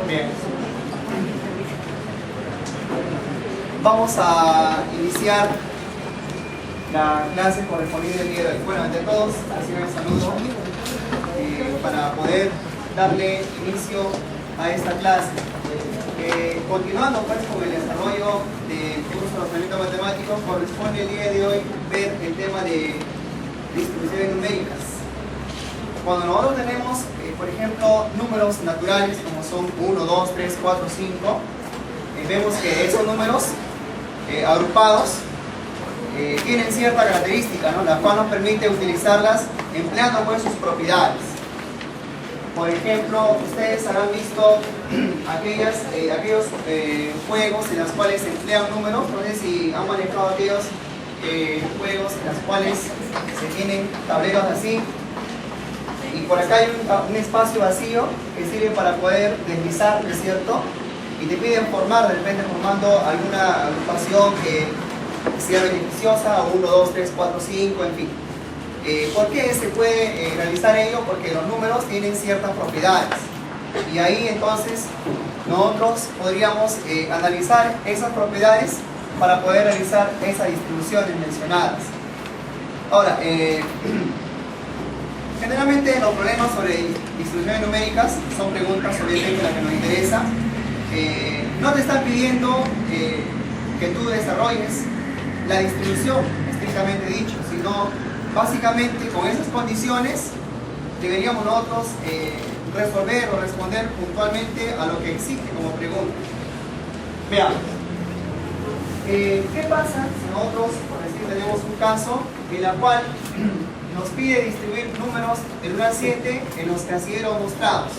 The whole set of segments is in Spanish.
Bien. Vamos a iniciar la clase correspondiente del día de hoy. Bueno, ante todos, reciban el saludo para poder darle inicio a esta clase. Continuando pues con el desarrollo del curso de razonamiento matemático, corresponde el día de hoy ver el tema de distribuciones numéricas. Cuando nosotros tenemos, por ejemplo, números naturales como son 1, 2, 3, 4, 5, vemos que esos números agrupados tienen cierta característica, ¿no? La cual nos permite utilizarlas empleando pues sus propiedades. Por ejemplo, ustedes habrán visto aquellos juegos en los cuales se emplean números. No sé si han manejado aquellos juegos en los cuales se tienen tableros así y por acá hay un espacio vacío que sirve para poder deslizar, ¿no es cierto? Y te piden formar, de repente formando alguna agrupación que sea beneficiosa, 1, 2, 3, 4, 5, en fin. ¿Por qué se puede realizar ello? Porque los números tienen ciertas propiedades y ahí entonces nosotros podríamos analizar esas propiedades para poder realizar esas distribuciones mencionadas. Ahora, generalmente los problemas sobre distribuciones numéricas son preguntas obviamente las que nos interesa. No te están pidiendo que tú desarrolles la distribución estrictamente dicho, sino básicamente con esas condiciones deberíamos nosotros resolver o responder puntualmente a lo que existe como pregunta. Veamos. ¿Qué pasa si nosotros, por decir, tenemos un caso en el cual nos pide distribuir números del 1 al 7 en los casilleros mostrados?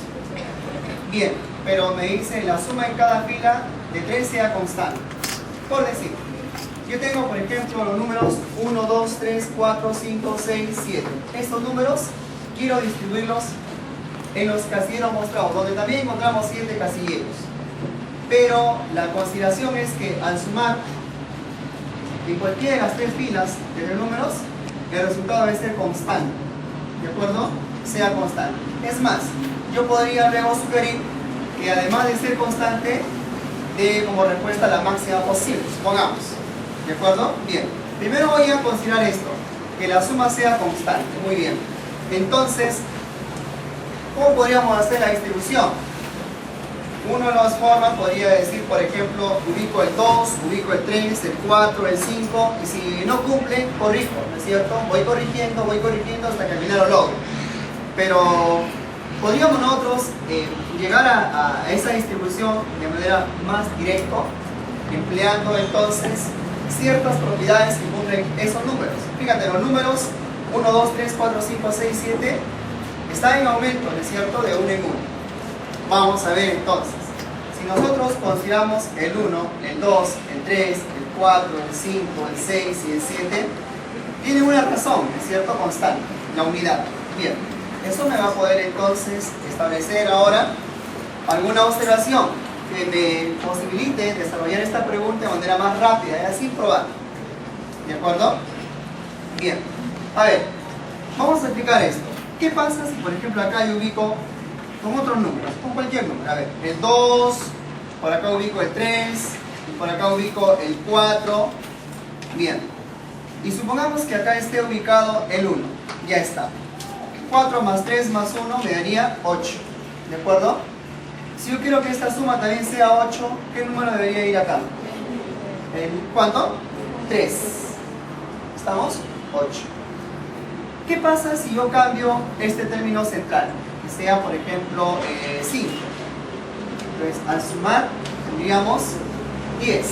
Bien, pero me dice la suma en cada fila de 3 sea constante. Por decir, yo tengo por ejemplo los números 1, 2, 3, 4, 5, 6, 7. Estos números quiero distribuirlos en los casilleros mostrados, donde también encontramos 7 casilleros. Pero la consideración es que al sumar en cualquiera de las 3 filas de los números, el resultado debe ser constante. ¿De acuerdo? Sea constante. Es más, yo podría luego sugerir que además de ser constante, dé como respuesta la máxima posible. Supongamos. ¿De acuerdo? Bien. Primero voy a considerar esto, que la suma sea constante. Muy bien. Entonces, ¿cómo podríamos hacer la distribución? Una de las formas podría decir, por ejemplo, ubico el 2, ubico el 3, el 4, el 5, y si no cumple, corrijo, ¿no es cierto? Voy corrigiendo hasta que al final lo logro. Pero podríamos nosotros llegar a esa distribución de manera más directa, empleando entonces ciertas propiedades que cumplen esos números. Fíjate, los números 1, 2, 3, 4, 5, 6, 7 están en aumento, ¿no es cierto?, de 1 en 1. Vamos a ver entonces, si nosotros consideramos el 1, el 2, el 3, el 4, el 5, el 6 y el 7, tiene una razón, ¿no es cierto?, constante, la unidad. Bien, eso me va a poder entonces establecer ahora alguna observación que me posibilite desarrollar esta pregunta de manera más rápida y así probar. ¿De acuerdo? Bien, a ver, vamos a explicar esto. ¿Qué pasa si por ejemplo acá yo ubico con otros números, con cualquier número? A ver, el 2, por acá ubico el 3, y por acá ubico el 4. Bien, y supongamos que acá esté ubicado el 1, ya está. 4 más 3 más 1 me daría 8, ¿de acuerdo? Si yo quiero que esta suma también sea 8, ¿qué número debería ir acá? ¿Cuánto? 3. ¿Estamos? 8. ¿Qué pasa si yo cambio este término central? Que sea, por ejemplo, 5. Entonces, al sumar, tendríamos 10.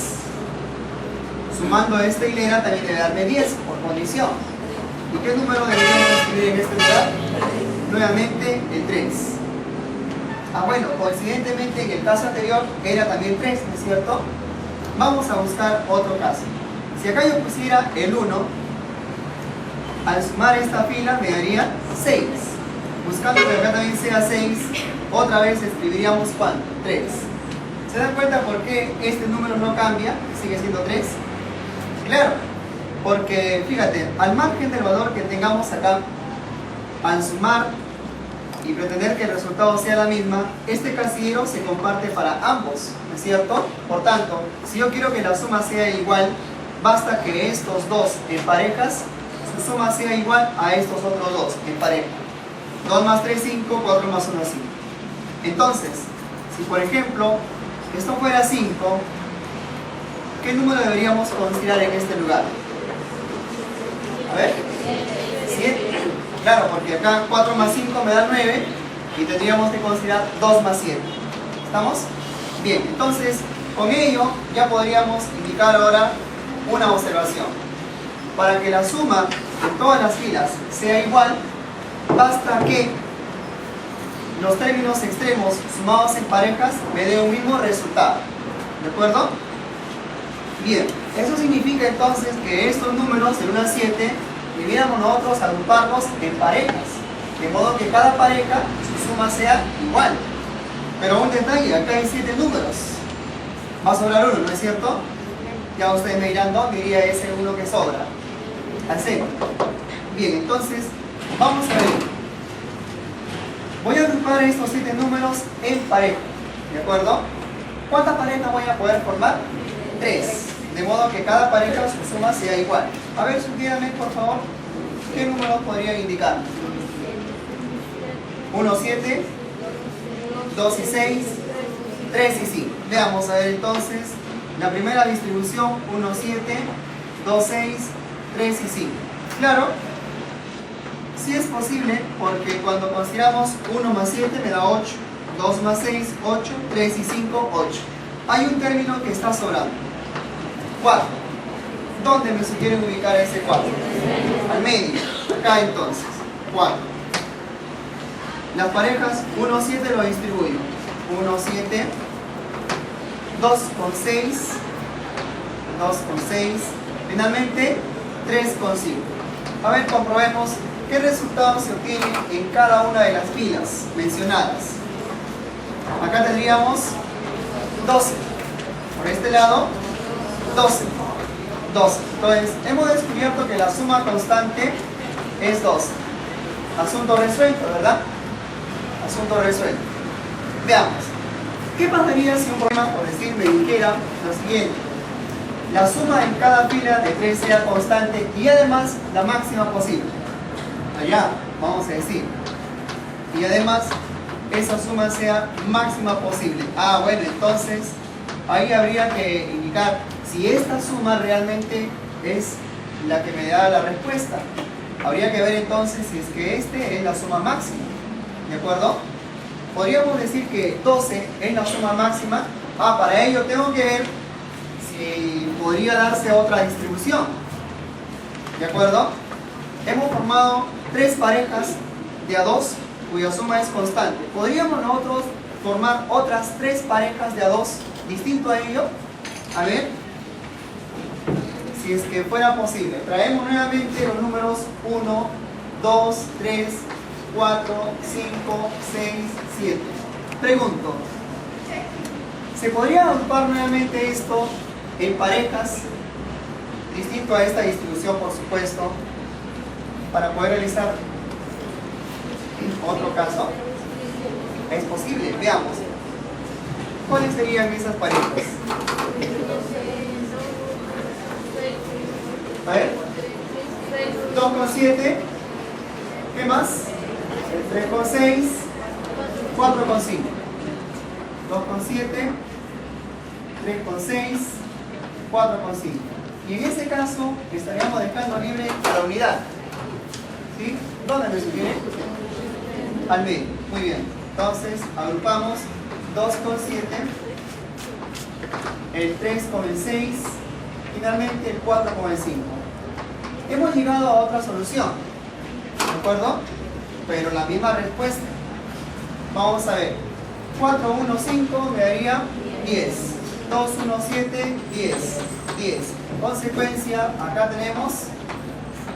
Sumando esta hilera también debe darme 10, por condición. ¿Y qué número deberíamos escribir en este lugar? Nuevamente, el 3. Ah, bueno, coincidentemente en el caso anterior era también 3, ¿no es cierto? Vamos a buscar otro caso. Si acá yo pusiera el 1, al sumar esta fila me daría 6. Buscando que acá también sea 6, otra vez escribiríamos ¿cuánto? 3. ¿Se dan cuenta por qué este número no cambia? Sigue siendo 3. Claro, porque fíjate, al margen del valor que tengamos acá, al sumar y pretender que el resultado sea la misma, este casillero se comparte para ambos, ¿no es cierto? Por tanto, si yo quiero que la suma sea igual, basta que estos dos en parejas, su suma sea igual a estos otros dos en pareja. 2 más 3, 5, 4 más 1, 5. Entonces, si por ejemplo, esto fuera 5, ¿qué número deberíamos considerar en este lugar? A ver, 7. Claro, porque acá 4 más 5 me da 9 y tendríamos que considerar 2 más 7. ¿Estamos? Bien, entonces con ello ya podríamos indicar ahora una observación. Para que la suma de todas las filas sea igual, basta que los términos extremos sumados en parejas me den un mismo resultado. ¿De acuerdo? Bien, eso significa entonces que estos números del 1 al 7 debiéramos nosotros agruparlos en parejas, de modo que cada pareja su suma sea igual. Pero un detalle, acá hay 7 números, va a sobrar uno, ¿no es cierto? Ya ustedes me dirán dónde iría ese uno que sobra, al centro. Bien, entonces vamos a ver, voy a agrupar estos 7 números en pareja, ¿de acuerdo? ¿Cuántas parejas voy a poder formar? 3. De modo que cada pareja su suma sea igual. A ver, sugiéranme por favor, ¿qué números podrían indicar? 1, 7, 2 y 6, 3 y 5. Veamos a ver entonces la primera distribución, 1, 7, 2, 6, 3 y 5. Claro, sí es posible porque cuando consideramos 1 más 7 me da 8, 2 más 6, 8, 3 y 5, 8. Hay un término que está sobrando. 4. ¿Dónde me sugieren ubicar ese 4? Al medio. Acá entonces. 4. Las parejas 1, 7 lo distribuyo. 1, 7. 2 con 6. 2 con 6. Finalmente 3 con 5. A ver, comprobemos qué resultados se obtienen en cada una de las filas mencionadas. Acá tendríamos 12. Por este lado 12. 12. Entonces, hemos descubierto que la suma constante es 12. Asunto resuelto, ¿verdad? Asunto resuelto. Veamos. ¿Qué pasaría si un problema, por decir, me dijera lo siguiente? La suma en cada fila de 3 sea constante y además la máxima posible. Allá, vamos a decir. Y además, esa suma sea máxima posible. Ah, bueno, entonces ahí habría que indicar si esta suma realmente es la que me da la respuesta. Habría que ver entonces si es que este es la suma máxima. ¿De acuerdo? Podríamos decir que 12 es la suma máxima. Ah, para ello tengo que ver si podría darse otra distribución. ¿De acuerdo? Hemos formado 3 parejas de A2 cuya suma es constante. ¿Podríamos nosotros formar otras 3 parejas de A2 distinto a ello? A ver, si es que fuera posible. Traemos nuevamente los números 1, 2, 3, 4, 5, 6, 7. Pregunto, ¿se podría agrupar nuevamente esto en parejas, distinto a esta distribución, por supuesto, para poder realizar otro caso? Es posible, veamos. ¿Cuáles serían esas parejas? A ver, 2 con 7, ¿qué más? 3 con 6, 4 con 5. 2 con 7, 3 con 6, 4 con 5. Y en ese caso estaríamos dejando libre la unidad. ¿Sí? ¿Dónde me sugiere? Al medio. Muy bien. Entonces agrupamos 2 con 7, el 3 con el 6, finalmente el 4 con el 5. Hemos llegado a otra solución, ¿de acuerdo? Pero la misma respuesta. Vamos a ver. 4, 1, 5 me daría 10. 2, 1, 7, 10. 10. En consecuencia, acá tenemos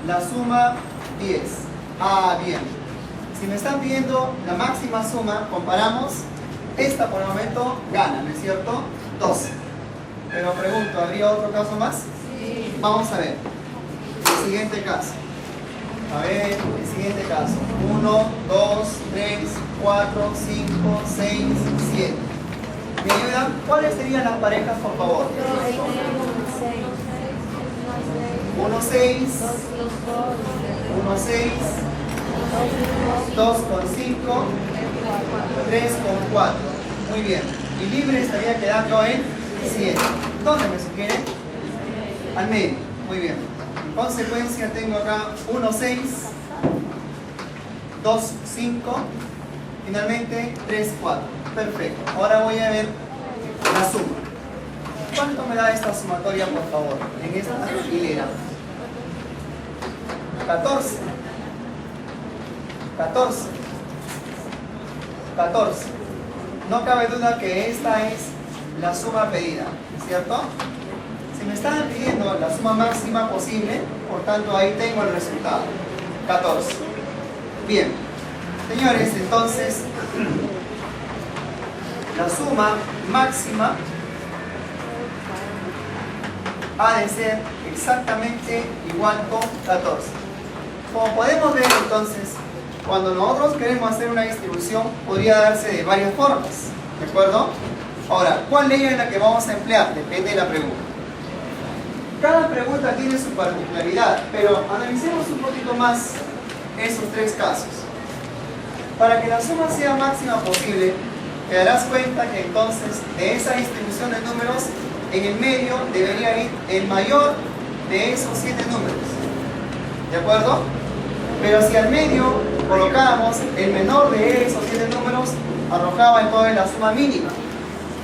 la suma 10. Ah, bien. Si me están pidiendo la máxima suma, comparamos. Esta por el momento gana, ¿no es cierto? 12. Pero pregunto, ¿habría otro caso más? Sí. Vamos a ver. El siguiente caso. A ver, el siguiente caso. 1, 2, 3, 4, 5, 6, 7. ¿Me ayudan? ¿Cuáles serían las parejas, por favor? 1, 6, 1, 6, 2 con 5, 3 con 4. Muy bien. Y libre estaría quedando en 7. ¿Dónde me sugiere? Al medio. Muy bien. En consecuencia tengo acá 1, 6, 2, 5, finalmente 3, 4. Perfecto. Ahora voy a ver la suma. ¿Cuánto me da esta sumatoria, por favor? En esta hilera. 14. 14. 14. No cabe duda que esta es la suma pedida, ¿cierto? Si me estaban pidiendo la suma máxima posible, por tanto ahí tengo el resultado. 14. Bien. Señores, entonces, la suma máxima ha de ser exactamente igual con 14. Como podemos ver entonces, cuando nosotros queremos hacer una distribución, podría darse de varias formas, ¿de acuerdo? Ahora, ¿cuál ley es la que vamos a emplear? Depende de la pregunta. Cada pregunta tiene su particularidad, pero analicemos un poquito más esos tres casos. Para que la suma sea máxima posible, te darás cuenta que entonces de esa distribución de números, en el medio debería ir el mayor de esos 7 números. ¿De acuerdo? Pero si al medio colocábamos el menor de esos 7 números, arrojaba entonces la suma mínima,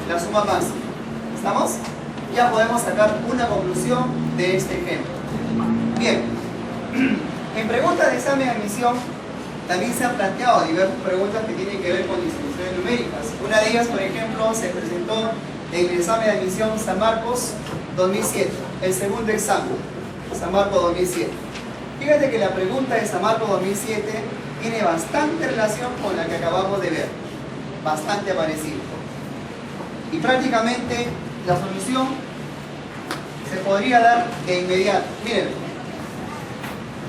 la suma máxima. ¿Estamos? Ya podemos sacar una conclusión de este ejemplo. Bien. En preguntas de examen de admisión también se han planteado diversas preguntas que tienen que ver con distribuciones numéricas. Una de ellas, por ejemplo, se presentó en el examen de admisión San Marcos 2007, el segundo examen, San Marcos 2007. Fíjate que la pregunta de San Marcos 2007 tiene bastante relación con la que acabamos de ver, bastante parecido. Y prácticamente la solución se podría dar de inmediato. Miren,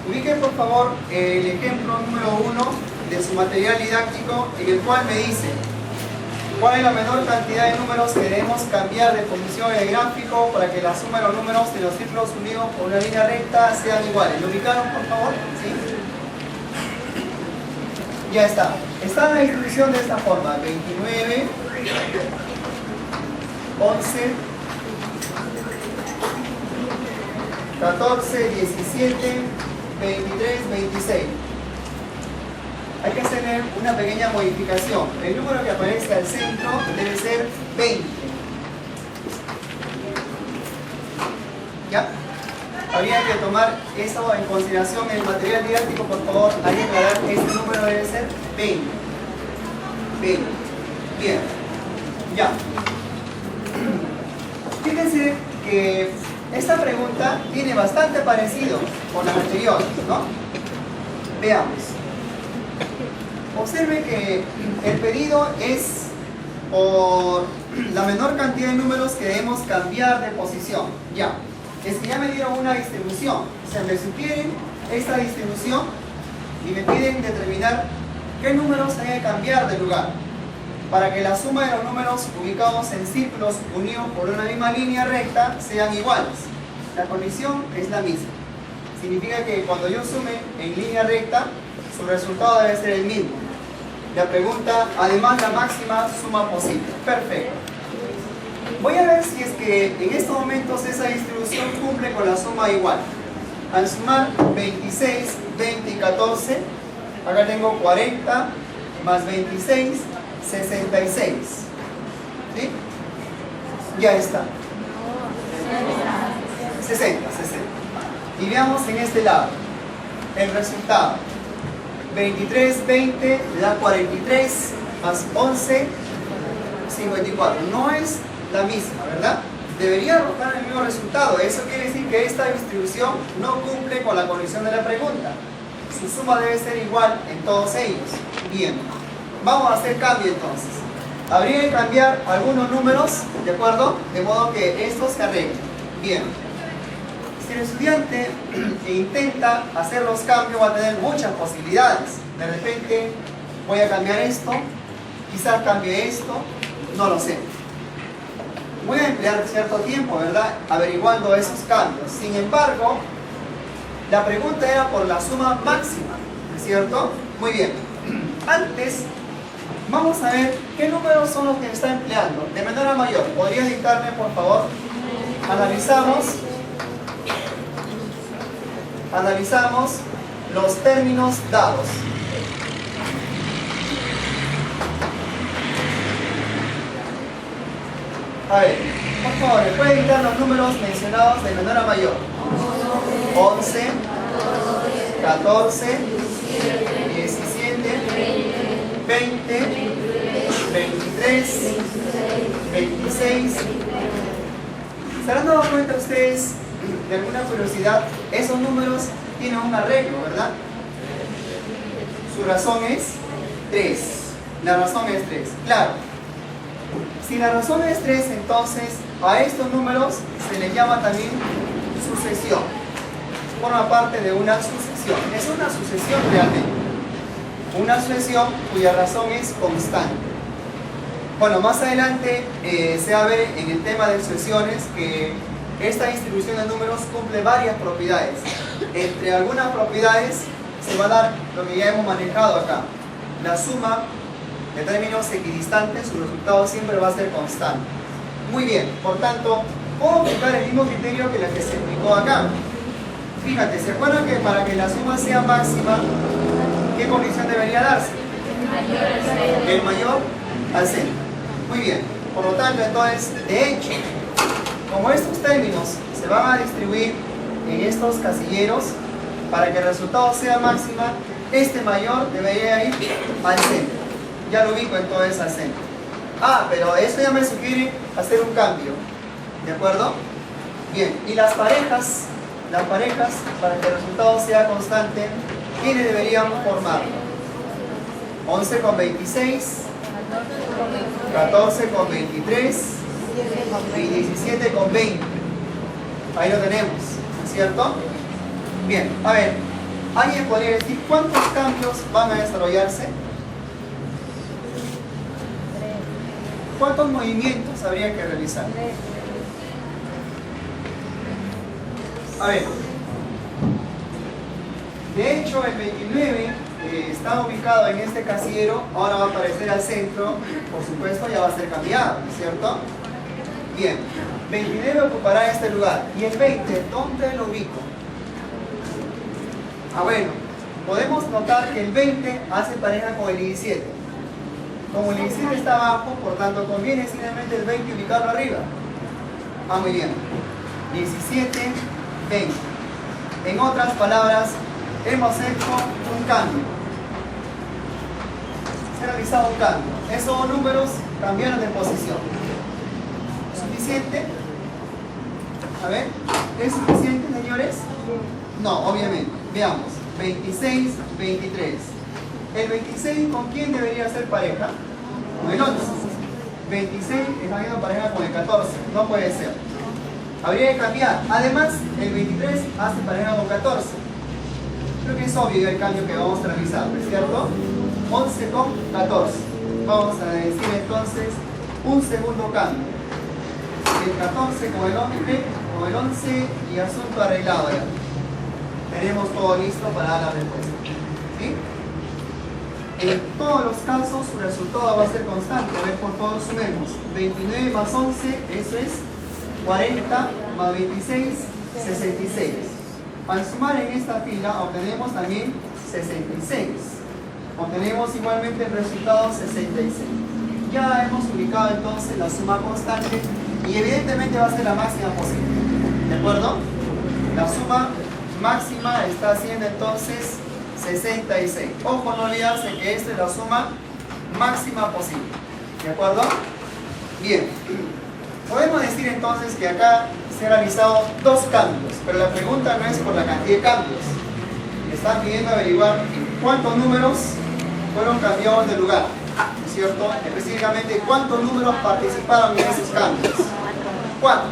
ubiquen por favor el ejemplo número 1 de su material didáctico, en el cual me dice cuál es la menor cantidad de números que debemos cambiar de posición en el gráfico para que la suma de los números de los círculos unidos por una línea recta sean iguales. ¿Lo ubicaron, por favor? ¿Sí? Ya está. Está la distribución de esta forma: 29, 11, 14, 17, 23, 26. Hay que hacer una pequeña modificación. El número que aparece al centro debe ser 20. ¿Ya? Habría que tomar eso en consideración en el material didáctico, por favor. Hay que aclarar que este número debe ser 20. 20. Bien. Ya. Fíjense que esta pregunta tiene bastante parecido con la anterior, ¿no? Veamos. Observe que el pedido es por la menor cantidad de números que debemos cambiar de posición. Ya. Es que ya me dieron una distribución. Se me sugieren esta distribución y me piden determinar qué números hay que cambiar de lugar para que la suma de los números ubicados en círculos unidos por una misma línea recta sean iguales. La condición es la misma. Significa que cuando yo sume en línea recta, su resultado debe ser el mismo. La pregunta, además, la máxima suma posible. Perfecto. Voy a ver si es que en estos momentos esa distribución cumple con la suma igual. Al sumar 26, 20 y 14, acá tengo 40 más 26, 66. ¿Sí? Ya está. 60. Y veamos en este lado el resultado. 23, 20 le da 43 más 11, 54. No es la misma, ¿verdad? Debería arrojar el mismo resultado. Eso quiere decir que esta distribución no cumple con la condición de la pregunta. Su suma debe ser igual en todos ellos. Bien. Vamos a hacer cambio entonces. Habría que cambiar algunos números, ¿de acuerdo? De modo que estos se arreglen. Bien. Si el estudiante intenta hacer los cambios, va a tener muchas posibilidades. De repente Voy a cambiar esto, quizás cambie esto, no lo sé. Voy a emplear cierto tiempo, ¿verdad?, averiguando esos cambios. Sin embargo, la pregunta era por la suma máxima, ¿no es cierto? Muy bien. Antes, vamos a ver qué números son los que está empleando, de menor a mayor. ¿Podría dictarme, por favor? Analizamos los términos dados. A ver, por favor, ¿me puede dictar los números mencionados de menor a mayor? 11, 14, 17, 20, 23, 26. ¿Se han dado cuenta ustedes de alguna curiosidad? Esos números tienen un arreglo, ¿verdad? Su razón es 3. La razón es 3. Claro. Si la razón es 3, entonces a estos números se les llama también sucesión. Forma parte de una sucesión. Es una sucesión realmente. Una sucesión cuya razón es constante. Bueno, más adelante se va a ver en el tema de sucesiones que esta distribución de números cumple varias propiedades. Entre algunas propiedades se va a dar lo que ya hemos manejado acá. La suma de términos equidistantes, su resultado siempre va a ser constante. Muy bien, por tanto, puedo aplicar el mismo criterio que la que se aplicó acá. Fíjate, ¿se acuerdan que para que la suma sea máxima, qué condición debería darse? El mayor al centro. Muy bien, por lo tanto, entonces, de hecho, como estos términos se van a distribuir en estos casilleros, para que el resultado sea máxima, este mayor debería ir al centro. Ya lo ubico entonces al centro. Pero eso ya me sugiere hacer un cambio. ¿De acuerdo? Bien, y las parejas, para que el resultado sea constante, ¿quiénes deberían formar? 11 con 26, 14 con 23 y 17 con 20. Ahí lo tenemos, ¿no es cierto? Bien, a ver, ¿alguien podría decir cuántos cambios van a desarrollarse? ¿Cuántos movimientos habría que realizar? A ver, de hecho el 29 está ubicado en este casillero, ahora va a aparecer al centro, por supuesto ya va a ser cambiado, ¿no es cierto? Bien, 29 ocupará este lugar, y el 20, ¿dónde lo ubico? Bueno, podemos notar que el 20 hace pareja con el 17. Como el 17 está abajo, por tanto conviene simplemente el 20 ubicarlo arriba. Muy bien. 17, 20. En otras palabras, hemos hecho un cambio. Se ha realizado un cambio. Esos números cambiaron de posición. ¿Suficiente? A ver, ¿es suficiente, señores? No, obviamente. Veamos. 26, 23. ¿El 26 con quién debería ser pareja? Con el 11. 26 está haciendo pareja con el 14. No puede ser. Habría que cambiar. Además, el 23 hace pareja con 14. Creo que es obvio el cambio que vamos a realizar, ¿no es cierto? 11 con 14. Vamos a decir entonces un segundo cambio. El 14 con el 11 y asunto arreglado ya. Tenemos todo listo para dar la respuesta. ¿Sí? En todos los casos su resultado va a ser constante. A ver, por favor, sumemos. 29 más 11, eso es 40 más 26, 66. Al sumar en esta fila obtenemos también 66. Obtenemos igualmente el resultado 66. Ya hemos ubicado entonces la suma constante y evidentemente va a ser la máxima posible. ¿De acuerdo? La suma máxima está siendo entonces 66. Ojo, no olvidarse que esta es la suma máxima posible. ¿De acuerdo? Bien. Podemos decir entonces que acá se han realizado dos cambios, pero la pregunta no es por la cantidad de cambios. Me están pidiendo averiguar cuántos números fueron cambiados de lugar, ¿no es cierto? Específicamente, cuántos números participaron en esos cambios. 4.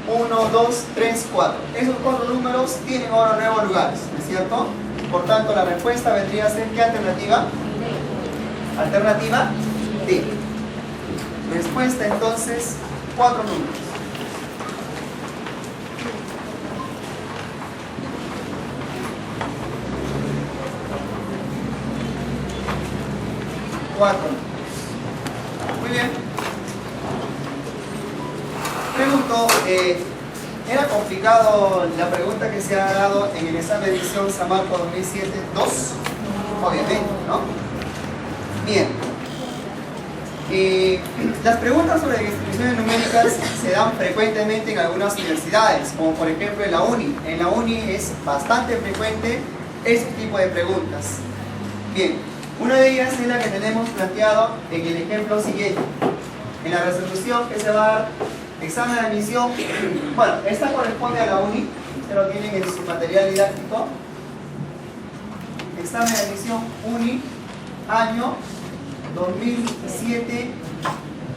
1, 2, 3, 4. Esos 4 números tienen ahora nuevos lugares, ¿no es cierto? Por tanto, la respuesta vendría a ser ¿qué alternativa? Alternativa D. Respuesta entonces, 4 números. Muy bien. Pregunto, ¿era complicado la pregunta que se ha dado en el examen de edición San Marcos 2007-2? Obviamente, ¿no? Bien. Las preguntas sobre distribuciones numéricas se dan frecuentemente en algunas universidades, como por ejemplo en la UNI. En la UNI es bastante frecuente este tipo de preguntas. Bien, una de ellas es la que tenemos planteado en el ejemplo siguiente. En la resolución que se va a dar, examen de admisión, bueno, esta corresponde a la UNI, ustedes lo tienen en su material didáctico. Examen de admisión UNI, año 2007,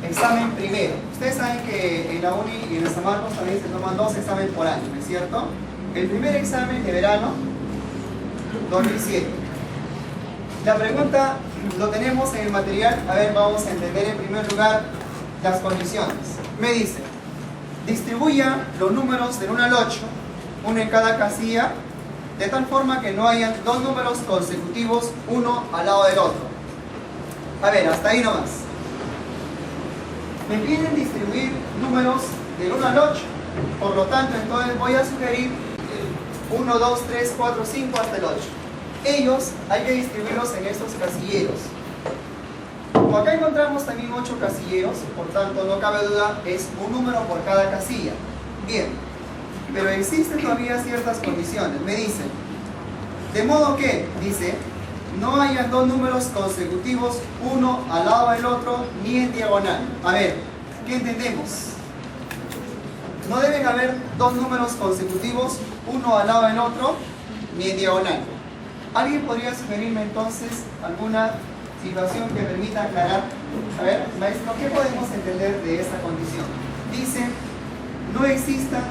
examen primero. Ustedes saben que en la UNI y en San Marcos también se toman 2 exámenes por año, ¿no es cierto? El primer examen de verano, 2007. La pregunta lo tenemos en el material. A ver, vamos a entender en primer lugar las condiciones. Me dice, distribuya los números del 1 al 8, uno en cada casilla, de tal forma que no hayan 2 números consecutivos, uno al lado del otro. A ver, hasta ahí nomás. Me piden distribuir números del 1 al 8, por lo tanto, entonces voy a sugerir 1, 2, 3, 4, 5 hasta el 8. Ellos hay que distribuirlos en estos casilleros. Como acá encontramos también 8 casilleros, por tanto no cabe duda, es un número por cada casilla. Bien, pero existen todavía ciertas condiciones. Me dicen, de modo que, dice, no hayan 2 números consecutivos, uno al lado del otro, ni en diagonal. A ver, ¿qué entendemos? No deben haber 2 números consecutivos, uno al lado del otro, ni en diagonal. ¿Alguien podría sugerirme entonces alguna situación que permita aclarar? A ver, maestro, ¿qué podemos entender de esta condición? Dice, no existan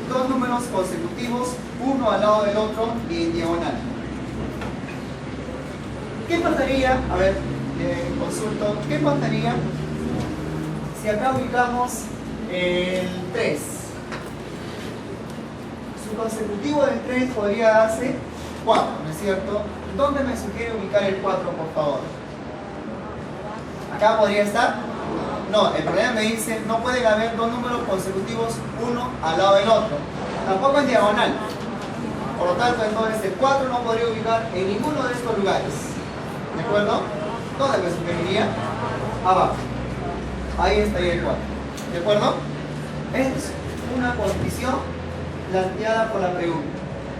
2 números consecutivos, uno al lado del otro, ni en diagonal. ¿Qué pasaría? A ver, consulto, ¿qué pasaría si acá ubicamos el 3? Su consecutivo del 3 podría darse 4, ¿no es cierto? ¿Dónde me sugiere ubicar el 4, por favor? ¿Acá podría estar? No, el problema me dice, no pueden haber 2 números consecutivos, uno al lado del otro. Tampoco en diagonal. Por lo tanto, entonces el 4 no podría ubicar en ninguno de estos lugares. ¿De acuerdo? ¿Dónde me sugeriría? Abajo. Ahí estaría el 4. ¿De acuerdo? Es una condición planteada por la pregunta.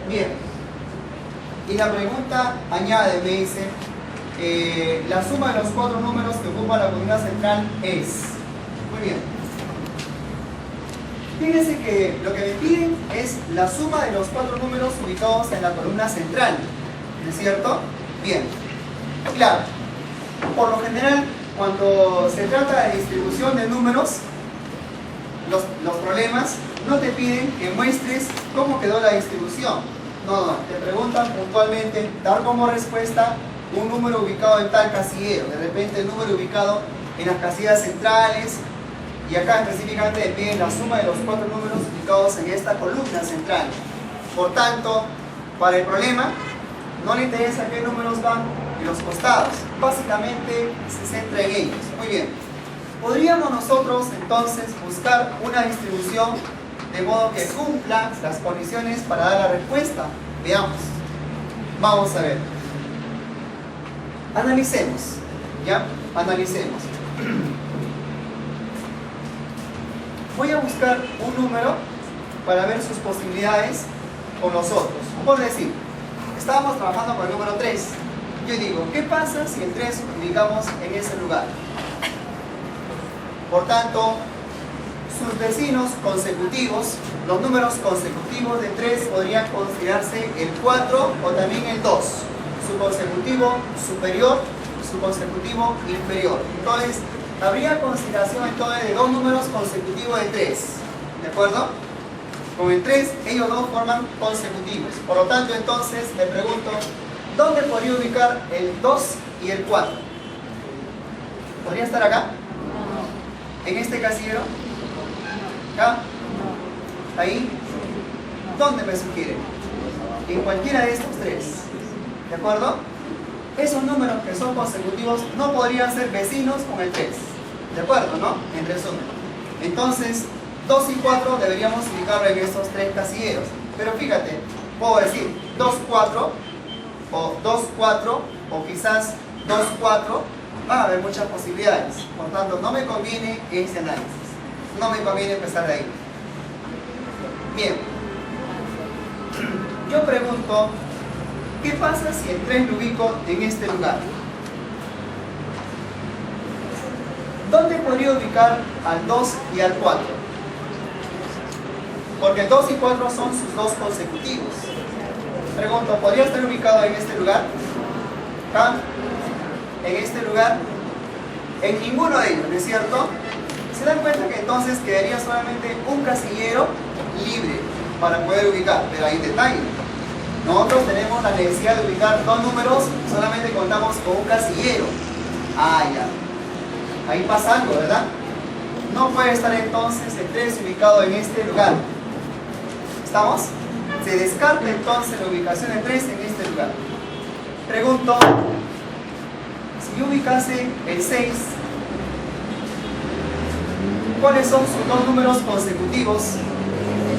Bien. Y la pregunta añade, me dice, la suma de los 4 números que ocupa la columna central es. Muy bien. Fíjense que lo que me piden es la suma de los 4 números ubicados en la columna central. ¿No es cierto? Bien. Claro. Por lo general, cuando se trata de distribución de números, los problemas no te piden que muestres cómo quedó la distribución. No, te preguntan puntualmente, dar como respuesta un número ubicado en tal casillero, de repente el número ubicado en las casillas centrales, y acá específicamente te piden la suma de los 4 números ubicados en esta columna central. Por tanto, para el problema, no le interesa qué números van en los costados, básicamente se centra en ellos. Muy bien, podríamos nosotros entonces buscar una distribución de modo que cumpla las condiciones para dar la respuesta. Veamos. Vamos a ver. Analicemos. ¿Ya? Analicemos. Voy a buscar un número para ver sus posibilidades con los otros. Por decir, estábamos trabajando con el número 3. Yo digo, ¿qué pasa si el 3 ubicamos en ese lugar? Por tanto, sus vecinos consecutivos, los números consecutivos de 3 podrían considerarse el 4 o también el 2. Su consecutivo superior, su consecutivo inferior. Entonces, habría consideración entonces de 2 números consecutivos de 3. ¿De acuerdo? Con el 3, ellos dos forman consecutivos. Por lo tanto, entonces, me pregunto, ¿dónde podría ubicar el 2 y el 4? ¿Podría estar acá? ¿En este casillero? ¿Acá? ¿Ahí? ¿Dónde me sugiere? En cualquiera de estos tres. ¿De acuerdo? Esos números que son consecutivos no podrían ser vecinos con el 3. ¿De acuerdo, no? En resumen. Entonces, 2 y 4 deberíamos ubicarlo en estos tres casilleros. Pero fíjate, puedo decir 2, 4, o 2, 4, o quizás 2, 4. Van a haber muchas posibilidades. Por tanto, no me conviene ese análisis. No me conviene empezar de ahí. Bien. Yo pregunto, ¿qué pasa si el 3 lo ubico en este lugar? ¿Dónde podría ubicar al 2 y al 4? Porque el 2 y 4 son sus dos consecutivos. Pregunto, ¿podría estar ubicado en este lugar? ¿Acá? ¿En este lugar? En ninguno de ellos, ¿no es cierto? Se dan cuenta que entonces quedaría solamente un casillero libre para poder ubicar, pero hay un detalle. Nosotros tenemos la necesidad de ubicar dos números, solamente contamos con un casillero. Ah, ya. Ahí pasa algo, ¿verdad? No puede estar entonces el 3 ubicado en este lugar. ¿Estamos? Se descarta entonces la ubicación del 3 en este lugar. Pregunto, si yo ubicase el 6, ¿cuáles son sus dos números consecutivos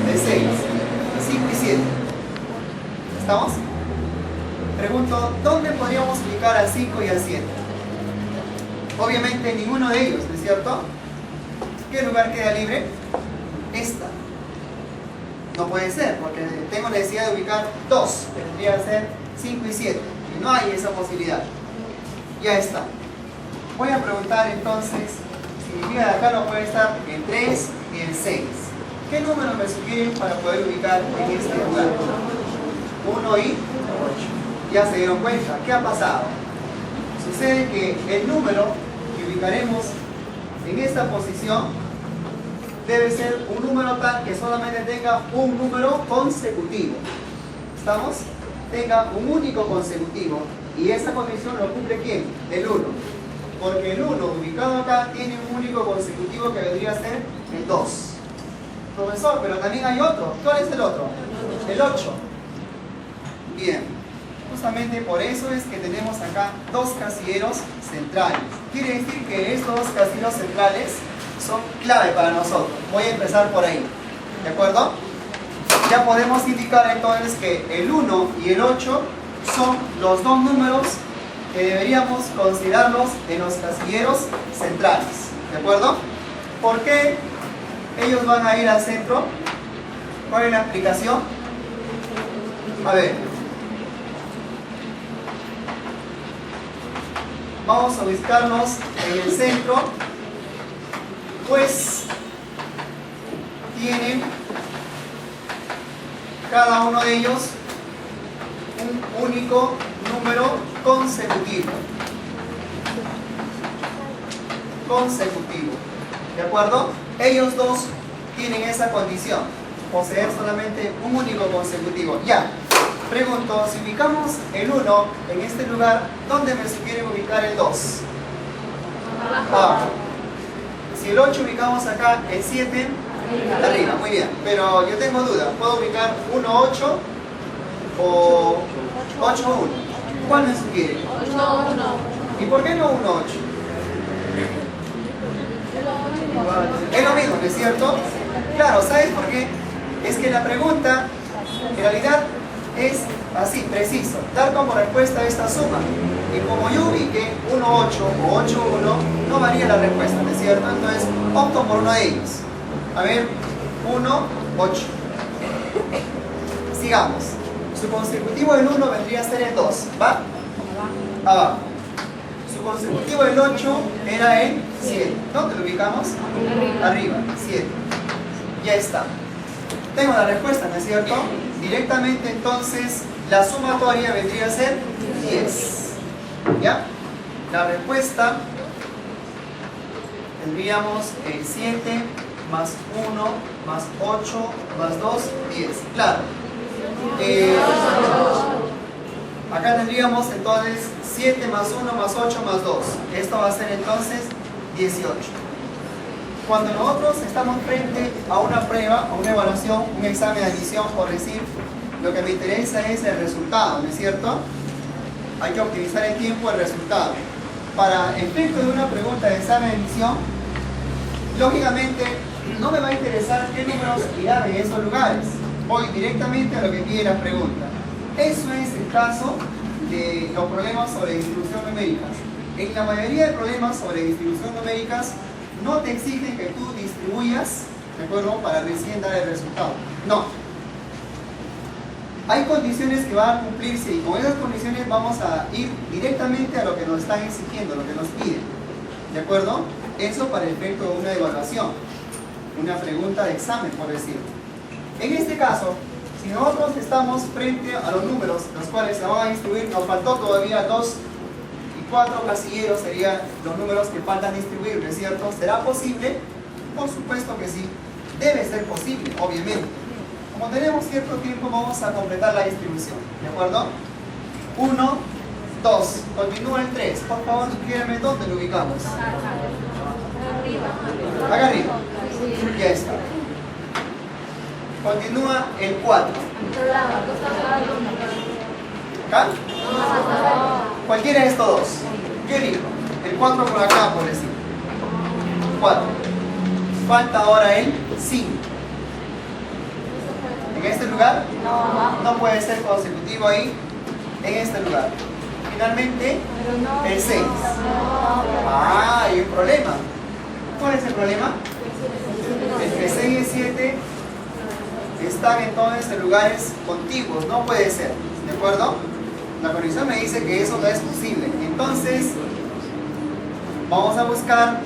de 6? 5 y 7. ¿Estamos? Pregunto, ¿dónde podríamos ubicar al 5 y al 7? Obviamente ninguno de ellos, ¿no es cierto? ¿Qué lugar queda libre? Esta. No puede ser, porque tengo necesidad de ubicar 2, que tendría que ser 5 y 7. Y no hay esa posibilidad. Ya está. Voy a preguntar entonces, significa que acá no puede estar el 3 y el 6. ¿Qué número me sugieren para poder ubicar en este lugar? 1 y 8. Ya se dieron cuenta. ¿Qué ha pasado? Sucede que el número que ubicaremos en esta posición debe ser un número tal que solamente tenga un número consecutivo. ¿Estamos? Tenga un único consecutivo. Y esa condición lo cumple ¿quién? El 1. Porque el 1 ubicado acá tiene un único consecutivo que vendría a ser el 2. Profesor, pero también hay otro. ¿Cuál es el otro? El 8. Bien. Justamente por eso es que tenemos acá dos casilleros centrales. Quiere decir que estos dos casilleros centrales son clave para nosotros. Voy a empezar por ahí. ¿De acuerdo? Ya podemos indicar entonces que el 1 y el 8 son los dos números que deberíamos considerarlos en los casilleros centrales. ¿De acuerdo? ¿Por qué ellos van a ir al centro? ¿Cuál es la explicación? A ver. Vamos a ubicarnos en el centro, pues tienen cada uno de ellos un único número consecutivo. ¿De acuerdo? Ellos dos tienen esa condición, poseer solamente un único consecutivo. Ya. Pregunto, si ubicamos el 1 en este lugar, ¿dónde me sugieren ubicar el 2? Abajo. Si el 8 ubicamos acá, el 7 arriba, muy bien. Pero yo tengo duda, ¿puedo ubicar 1, 8 o 8, 1? ¿Cuál me sugiere? 1, 1. ¿Y por qué no 1, 8? Es lo mismo, ¿no es cierto? Claro, ¿sabes por qué? Es que la pregunta, en realidad, es así, preciso, dar como respuesta a esta suma. Y como yo ubique 1, 8 o 8, 1, no varía la respuesta, ¿no es cierto? Entonces, opto por uno de ellos. A ver, 1, 8. Sigamos. Su consecutivo del 1 vendría a ser el 2, ¿va? Abajo. Su consecutivo del 8 era el 7. ¿Dónde lo ubicamos? Arriba, 7. Ya está. Tengo la respuesta, ¿no es cierto? Directamente entonces la sumatoria vendría a ser 10. ¿Ya? La respuesta tendríamos el 7 más 1 más 8 más 2, 10. Claro. Acá tendríamos entonces 7 más 1 más 8 más 2. Esto va a ser entonces 18. Cuando nosotros estamos frente a una prueba, a una evaluación, un examen de admisión, por decir, lo que me interesa es el resultado, ¿no es cierto? Hay que optimizar el tiempo del resultado. Para efecto de una pregunta de examen de admisión, lógicamente no me va a interesar qué números irán en esos lugares. Voy directamente a lo que pide la pregunta. Eso es el caso de los problemas sobre distribución numéricas. En la mayoría de problemas sobre distribución numéricas no te exigen que tú distribuyas, ¿de acuerdo?, para recién dar el resultado. No. Hay condiciones que van a cumplirse y con esas condiciones vamos a ir directamente a lo que nos están exigiendo, lo que nos piden. ¿De acuerdo? Eso para el efecto de una evaluación, una pregunta de examen, por decirlo. En este caso, si nosotros estamos frente a los números, los cuales se van a distribuir, nos faltó todavía 2 y 4 casilleros, serían los números que faltan distribuir, ¿no es cierto? ¿Será posible? Por supuesto que sí. Debe ser posible, obviamente. Como tenemos cierto tiempo, vamos a completar la distribución, ¿de acuerdo? 1, 2, continúa el 3. Por favor, sugiérame dónde lo ubicamos. Acá arriba. Ya está. Continúa el 4. ¿Acá? Cualquiera de estos dos. ¿Qué dijo? El 4 por acá, por decir. 4. Falta ahora el 5. ¿En este lugar? No puede ser consecutivo ahí. En este lugar. Finalmente, el 6. Ah, hay un problema. ¿Cuál es el problema? Entre 6 y 7 están entonces en lugares contiguos. No puede ser. ¿De acuerdo? La condición me dice que eso no es posible. Entonces, vamos a buscar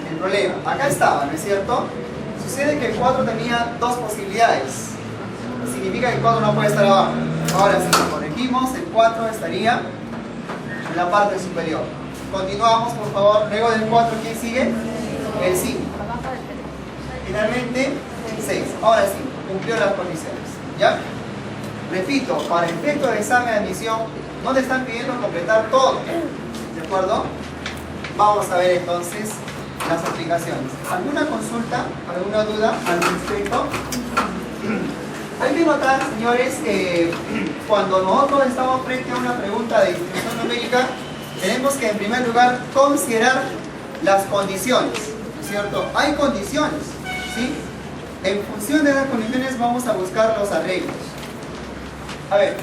el problema. Acá estaba, ¿no es cierto? Sucede que el 4 tenía dos posibilidades. Significa que el 4 no puede estar abajo. Ahora si lo corregimos, el 4 estaría en la parte superior. Continuamos, por favor. Luego del 4, ¿quién sigue? El 5. Finalmente, 6. Ahora sí, cumplió las condiciones. ¿Ya? Repito, para efecto de examen de admisión, no te están pidiendo completar todo. ¿De acuerdo? Vamos a ver entonces las aplicaciones. ¿Alguna consulta? ¿Alguna duda al respecto? Hay que notar, señores, que cuando nosotros estamos frente a una pregunta de distribución numérica, tenemos que en primer lugar considerar las condiciones, ¿no es cierto? Hay condiciones, ¿sí? En función de las condiciones vamos a buscar los arreglos. A ver.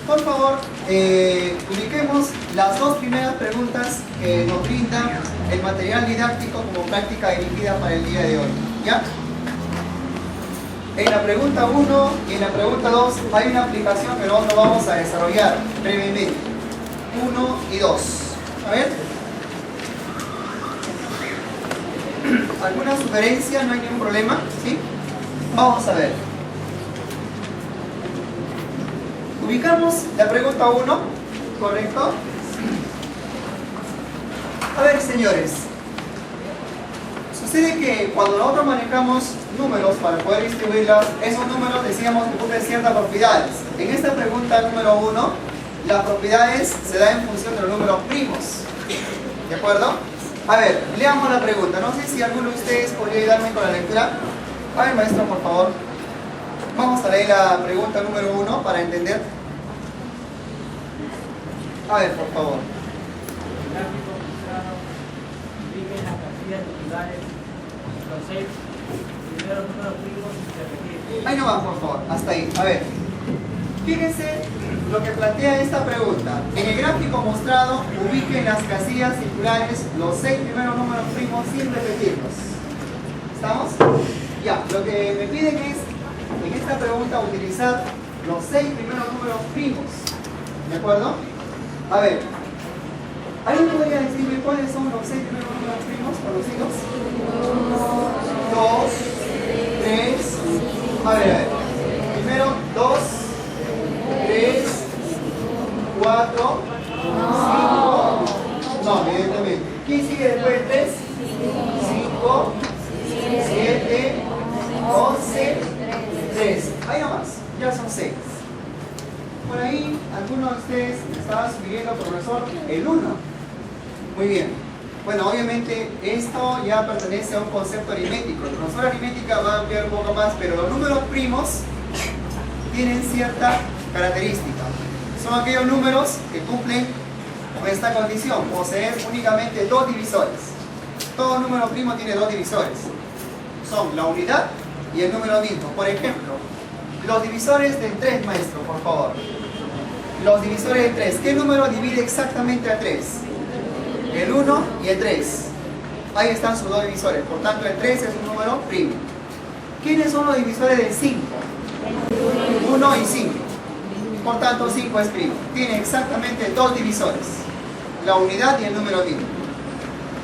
Por favor, ubiquemos las dos primeras preguntas que nos brinda el material didáctico como práctica dirigida para el día de hoy. ¿Ya? En la pregunta 1 y en la pregunta 2 hay una aplicación que nosotros vamos a desarrollar brevemente. 1 y 2. A ver. ¿Alguna sugerencia? No hay ningún problema. ¿Sí? Vamos a ver. Ubicamos la pregunta 1, ¿correcto? A ver, señores. Sucede que cuando nosotros manejamos números para poder distribuirlos, esos números decíamos que cumplen ciertas propiedades. En esta pregunta número 1, las propiedades se dan en función de los números primos. ¿De acuerdo? A ver, leamos la pregunta. No sé si alguno de ustedes podría ayudarme con la lectura. A ver, maestro, por favor. Vamos a leer la pregunta número 1 para entender. A ver, por favor. Ahí no va, por favor. Hasta ahí. A ver. Fíjense lo que plantea esta pregunta. En el gráfico mostrado, ubiquen las casillas circulares los 6 primeros números primos sin repetirlos. ¿Estamos? Ya, lo que me piden es, en esta pregunta, utilizar los 6 primeros números primos. ¿De acuerdo? A ver, ¿alguien podría decirme cuáles son los 6 primeros números primos conocidos? 2, 3, a ver. Primero, 2, 3, 4, 5. No, evidentemente. ¿Quién sigue después de 3? 5, 7, 11, 3. ustedes me estaba sugiriendo, profesor? El 1. Muy bien. Bueno, obviamente esto ya pertenece a un concepto aritmético. El profesor aritmética va a ampliar un poco más, pero los números primos tienen cierta característica. Son aquellos números que cumplen con esta condición, poseer únicamente dos divisores. Todo número primo tiene dos divisores. Son la unidad y el número mismo. Por ejemplo, los divisores del 3, maestro, por favor. Los divisores del 3. ¿Qué número divide exactamente a 3? El 1 y el 3. Ahí están sus dos divisores. Por tanto, el 3 es un número primo. ¿Quiénes son los divisores del 5? 1 y 5. Por tanto, 5 es primo. Tiene exactamente dos divisores. La unidad y el número mismo.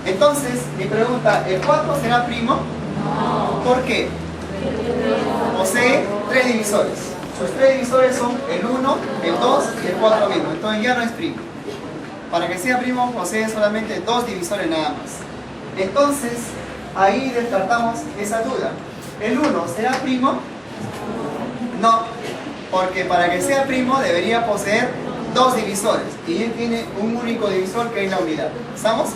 Entonces, mi pregunta, ¿el 4 será primo? No. ¿Por qué? Posee 3 divisores. Sus 3 divisores son el 1, el 2 y el 4 mismo. Entonces ya no es primo. Para que sea primo posee solamente 2 divisores nada más. Entonces, ahí descartamos esa duda. ¿El 1 será primo? No, porque para que sea primo debería poseer 2 divisores. Y él tiene un único divisor que es la unidad. ¿Estamos?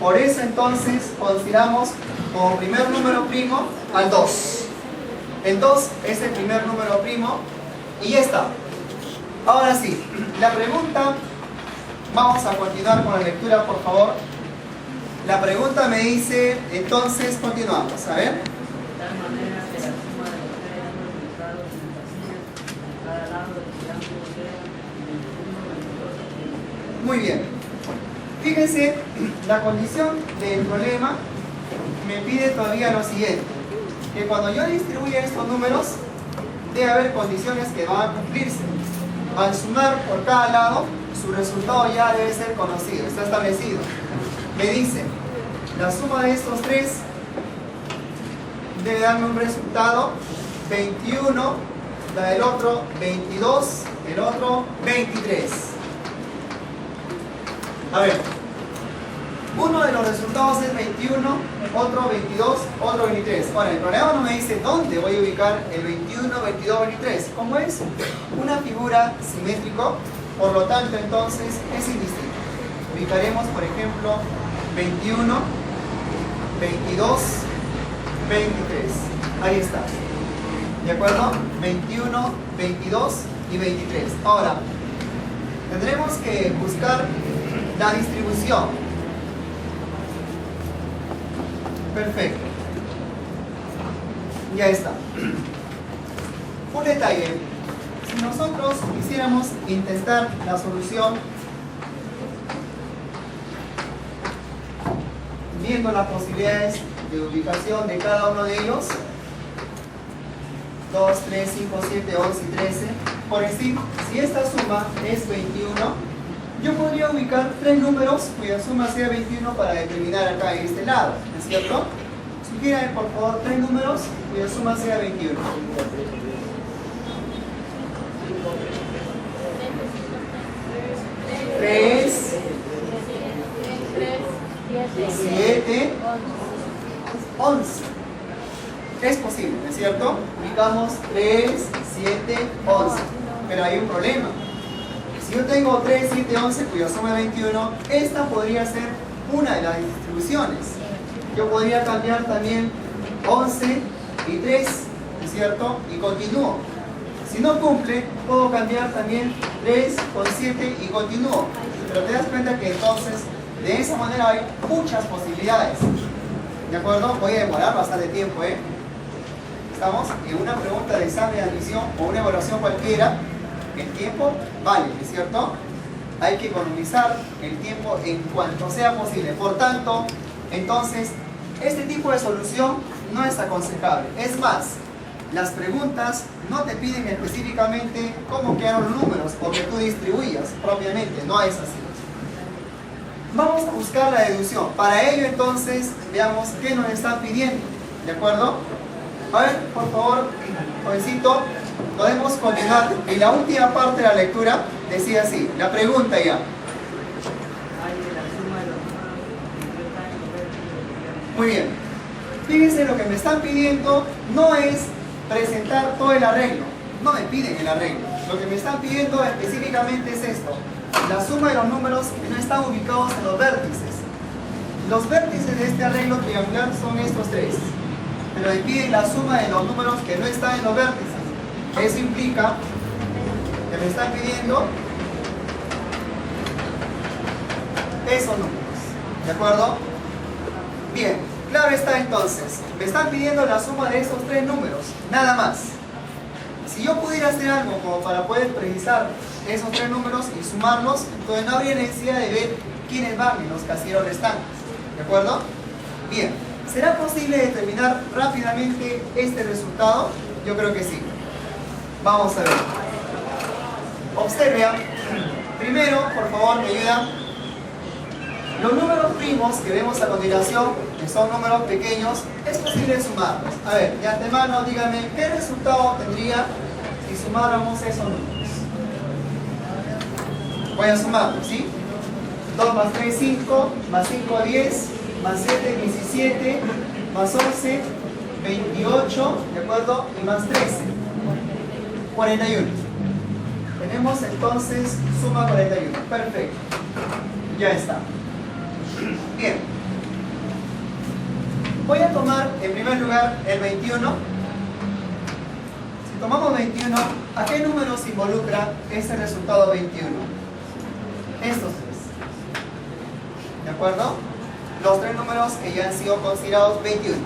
Por eso entonces consideramos como primer número primo al 2. El 2 es el primer número primo y ya está. Ahora sí, la pregunta, vamos a continuar con la lectura, por favor. La pregunta me dice, entonces continuamos, a ver. De tal manera que la suma de los tres números listados en casillas a cada lado del triángulo sea 21, 22 y 23. Muy bien. Fíjense, la condición del problema me pide todavía lo siguiente, que cuando yo distribuya estos números, debe haber condiciones que van a cumplirse. Al sumar por cada lado, su resultado ya debe ser conocido, está establecido. Me dice, la suma de estos tres debe darme un resultado 21, la del otro 22, el otro 23. A ver, uno de los resultados es 21, otro 22, otro 23. Ahora, el problema no me dice dónde voy a ubicar el 21, 22, 23. ¿Cómo es? Una figura simétrico, por lo tanto, entonces, es indistinto. Ubicaremos, por ejemplo, 21, 22, 23. Ahí está. ¿De acuerdo? 21, 22 y 23. Ahora, tendremos que buscar la distribución. Perfecto. Ya está. Un detalle. Si nosotros quisiéramos intentar la solución viendo las posibilidades de ubicación de cada uno de ellos, 2, 3, 5, 7, 11 y 13, por decir, si esta suma es 21, yo podría ubicar 3 números cuya suma sea 21 para determinar acá en este lado, ¿no es cierto? Sugieren, por favor, 3 números cuya suma sea 21. 3, 7, 11. Es posible, ¿no es cierto? Ubicamos 3, 7, 11. Pero hay un problema. Si yo tengo 3, 7, 11 cuya suma es 21, esta podría ser una de las distribuciones. Yo podría cambiar también 11 y 3, ¿no es cierto? Y continúo. Si no cumple, puedo cambiar también 3 con 7 y continúo. Pero te das cuenta que entonces, de esa manera hay muchas posibilidades. ¿De acuerdo? Voy a demorar bastante tiempo, ¿eh? Estamos en una pregunta de examen de admisión o una evaluación cualquiera. El tiempo vale, ¿es cierto? Hay que economizar el tiempo en cuanto sea posible. Por tanto, entonces, este tipo de solución no es aconsejable. Es más, las preguntas no te piden específicamente cómo quedaron los números o que tú distribuyas propiamente, no es así. Vamos a buscar la deducción. Para ello, entonces, veamos qué nos están pidiendo. ¿De acuerdo? A ver, por favor, jovencito, podemos continuar. Y la última parte de la lectura decía así, la pregunta ya. Muy bien. Fíjense, lo que me están pidiendo no es presentar todo el arreglo. No me piden el arreglo. Lo que me están pidiendo específicamente es esto. La suma de los números que no están ubicados en los vértices. Los vértices de este arreglo triangular son estos tres. Pero me piden la suma de los números que no están en los vértices. Eso implica que me están pidiendo esos números. ¿De acuerdo? Bien, claro está entonces. Me están pidiendo la suma de esos tres números. Nada más. Si yo pudiera hacer algo como para poder precisar esos tres números y sumarlos, entonces no habría necesidad de ver quiénes van en los casilleros restantes. ¿De acuerdo? Bien. ¿Será posible determinar rápidamente este resultado? Yo creo que sí. Vamos a ver. Observen. Primero, por favor, me ayudan. Los números primos que vemos a continuación, que son números pequeños, es posible sumarlos. A ver, de antemano, díganme, ¿qué resultado tendría si sumáramos esos números? Voy a sumarlos, ¿sí? 2 más 3, 5, más 5, 10, más 7, 17, más 11, 28, ¿de acuerdo? Y más 13, 41. Tenemos entonces suma 41. Perfecto. Ya está. Bien. Voy a tomar en primer lugar el 21. Si tomamos 21, ¿a qué número se involucra ese resultado 21? Estos tres. ¿De acuerdo? Los tres números que ya han sido considerados 21.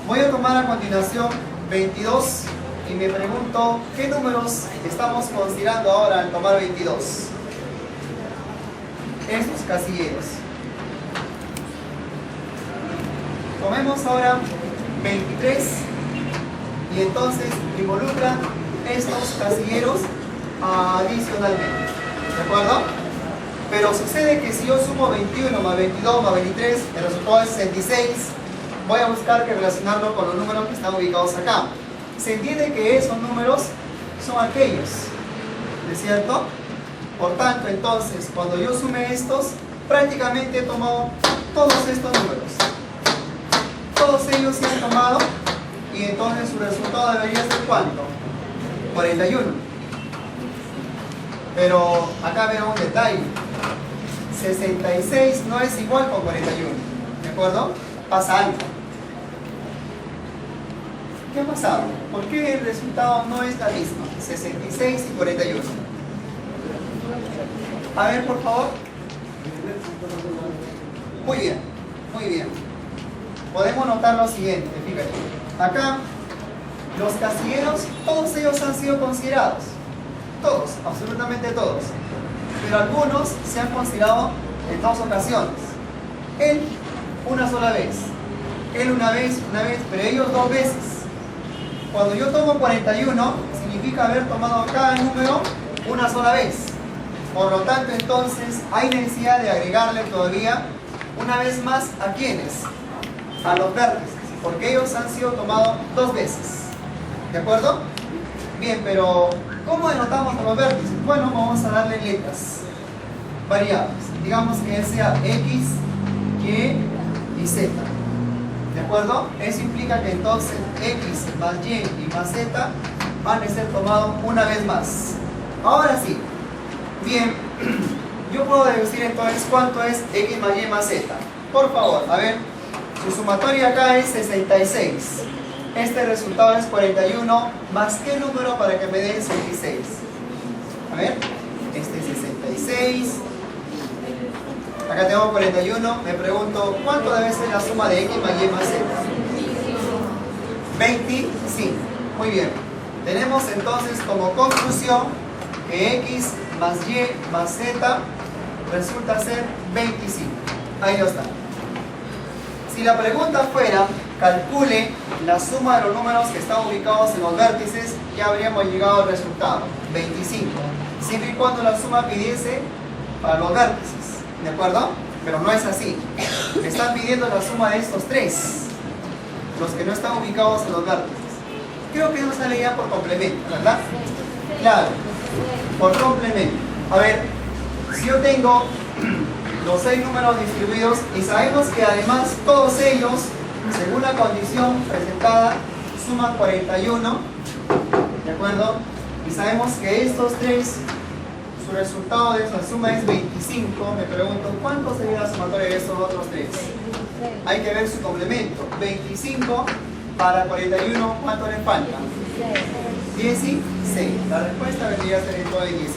Voy a tomar a continuación 22 y me pregunto ¿qué números estamos considerando ahora al tomar 22? Estos casilleros. Tomemos ahora 23 y entonces involucra estos casilleros adicionalmente. ¿De acuerdo? Pero sucede que si yo sumo 21 más 22 más 23, el resultado es 66. Voy a buscar que relacionarlo con los números que están ubicados acá. Se entiende que esos números son aquellos, ¿no es cierto? Por tanto, entonces, cuando yo sume estos, prácticamente he tomado todos estos números. Todos ellos se han tomado y entonces su resultado debería ser ¿cuánto? 41. Pero acá veo un detalle. 66 no es igual con 41. ¿De acuerdo? Pasa algo. ¿Qué ha pasado? ¿Por qué el resultado no es la misma? 66 y 41. A ver, por favor. Muy bien, muy bien. Podemos notar lo siguiente, fíjate. Acá, los casilleros, todos ellos han sido considerados. Todos, absolutamente todos. Pero algunos se han considerado en dos ocasiones. Él, una sola vez. Él una vez, pero ellos dos veces. Cuando yo tomo 41, significa haber tomado cada número una sola vez. Por lo tanto, entonces, hay necesidad de agregarle todavía una vez más ¿a quiénes? A los vértices, porque ellos han sido tomados dos veces. ¿De acuerdo? Bien, pero ¿cómo denotamos a los vértices? Bueno, vamos a darle letras variables. Digamos que sea X, Y y Z. ¿De acuerdo? Eso implica que entonces X más Y y más Z van a ser tomados una vez más. Ahora sí. Bien, yo puedo deducir entonces cuánto es X más Y más Z. Por favor, a ver, su sumatoria acá es 66. Este resultado es 41, más ¿qué número para que me dé 66? A ver, este es 66. Acá tengo 41, me pregunto, ¿cuánto debe ser la suma de X más Y más Z? 25. Muy bien. Tenemos entonces como conclusión que X más Y más Z resulta ser 25. Ahí lo está. Si la pregunta fuera, calcule la suma de los números que están ubicados en los vértices, ya habríamos llegado al resultado, 25. Siempre y cuando la suma pidiese para los vértices, ¿de acuerdo? Pero no es así. Me están pidiendo la suma de estos tres, los que no están ubicados en los vértices. Creo que eso sale ya por complemento, ¿verdad? Claro, por complemento. A ver, si yo tengo los 6 números distribuidos y sabemos que además todos ellos, según la condición presentada, suman 41, ¿de acuerdo? y sabemos que estos tres, su resultado de esa suma es 25, me pregunto, ¿cuánto sería la sumatoria de estos otros tres? Hay que ver su complemento. 25 para 41, ¿cuánto le falta? 16. La respuesta vendría a ser el 16.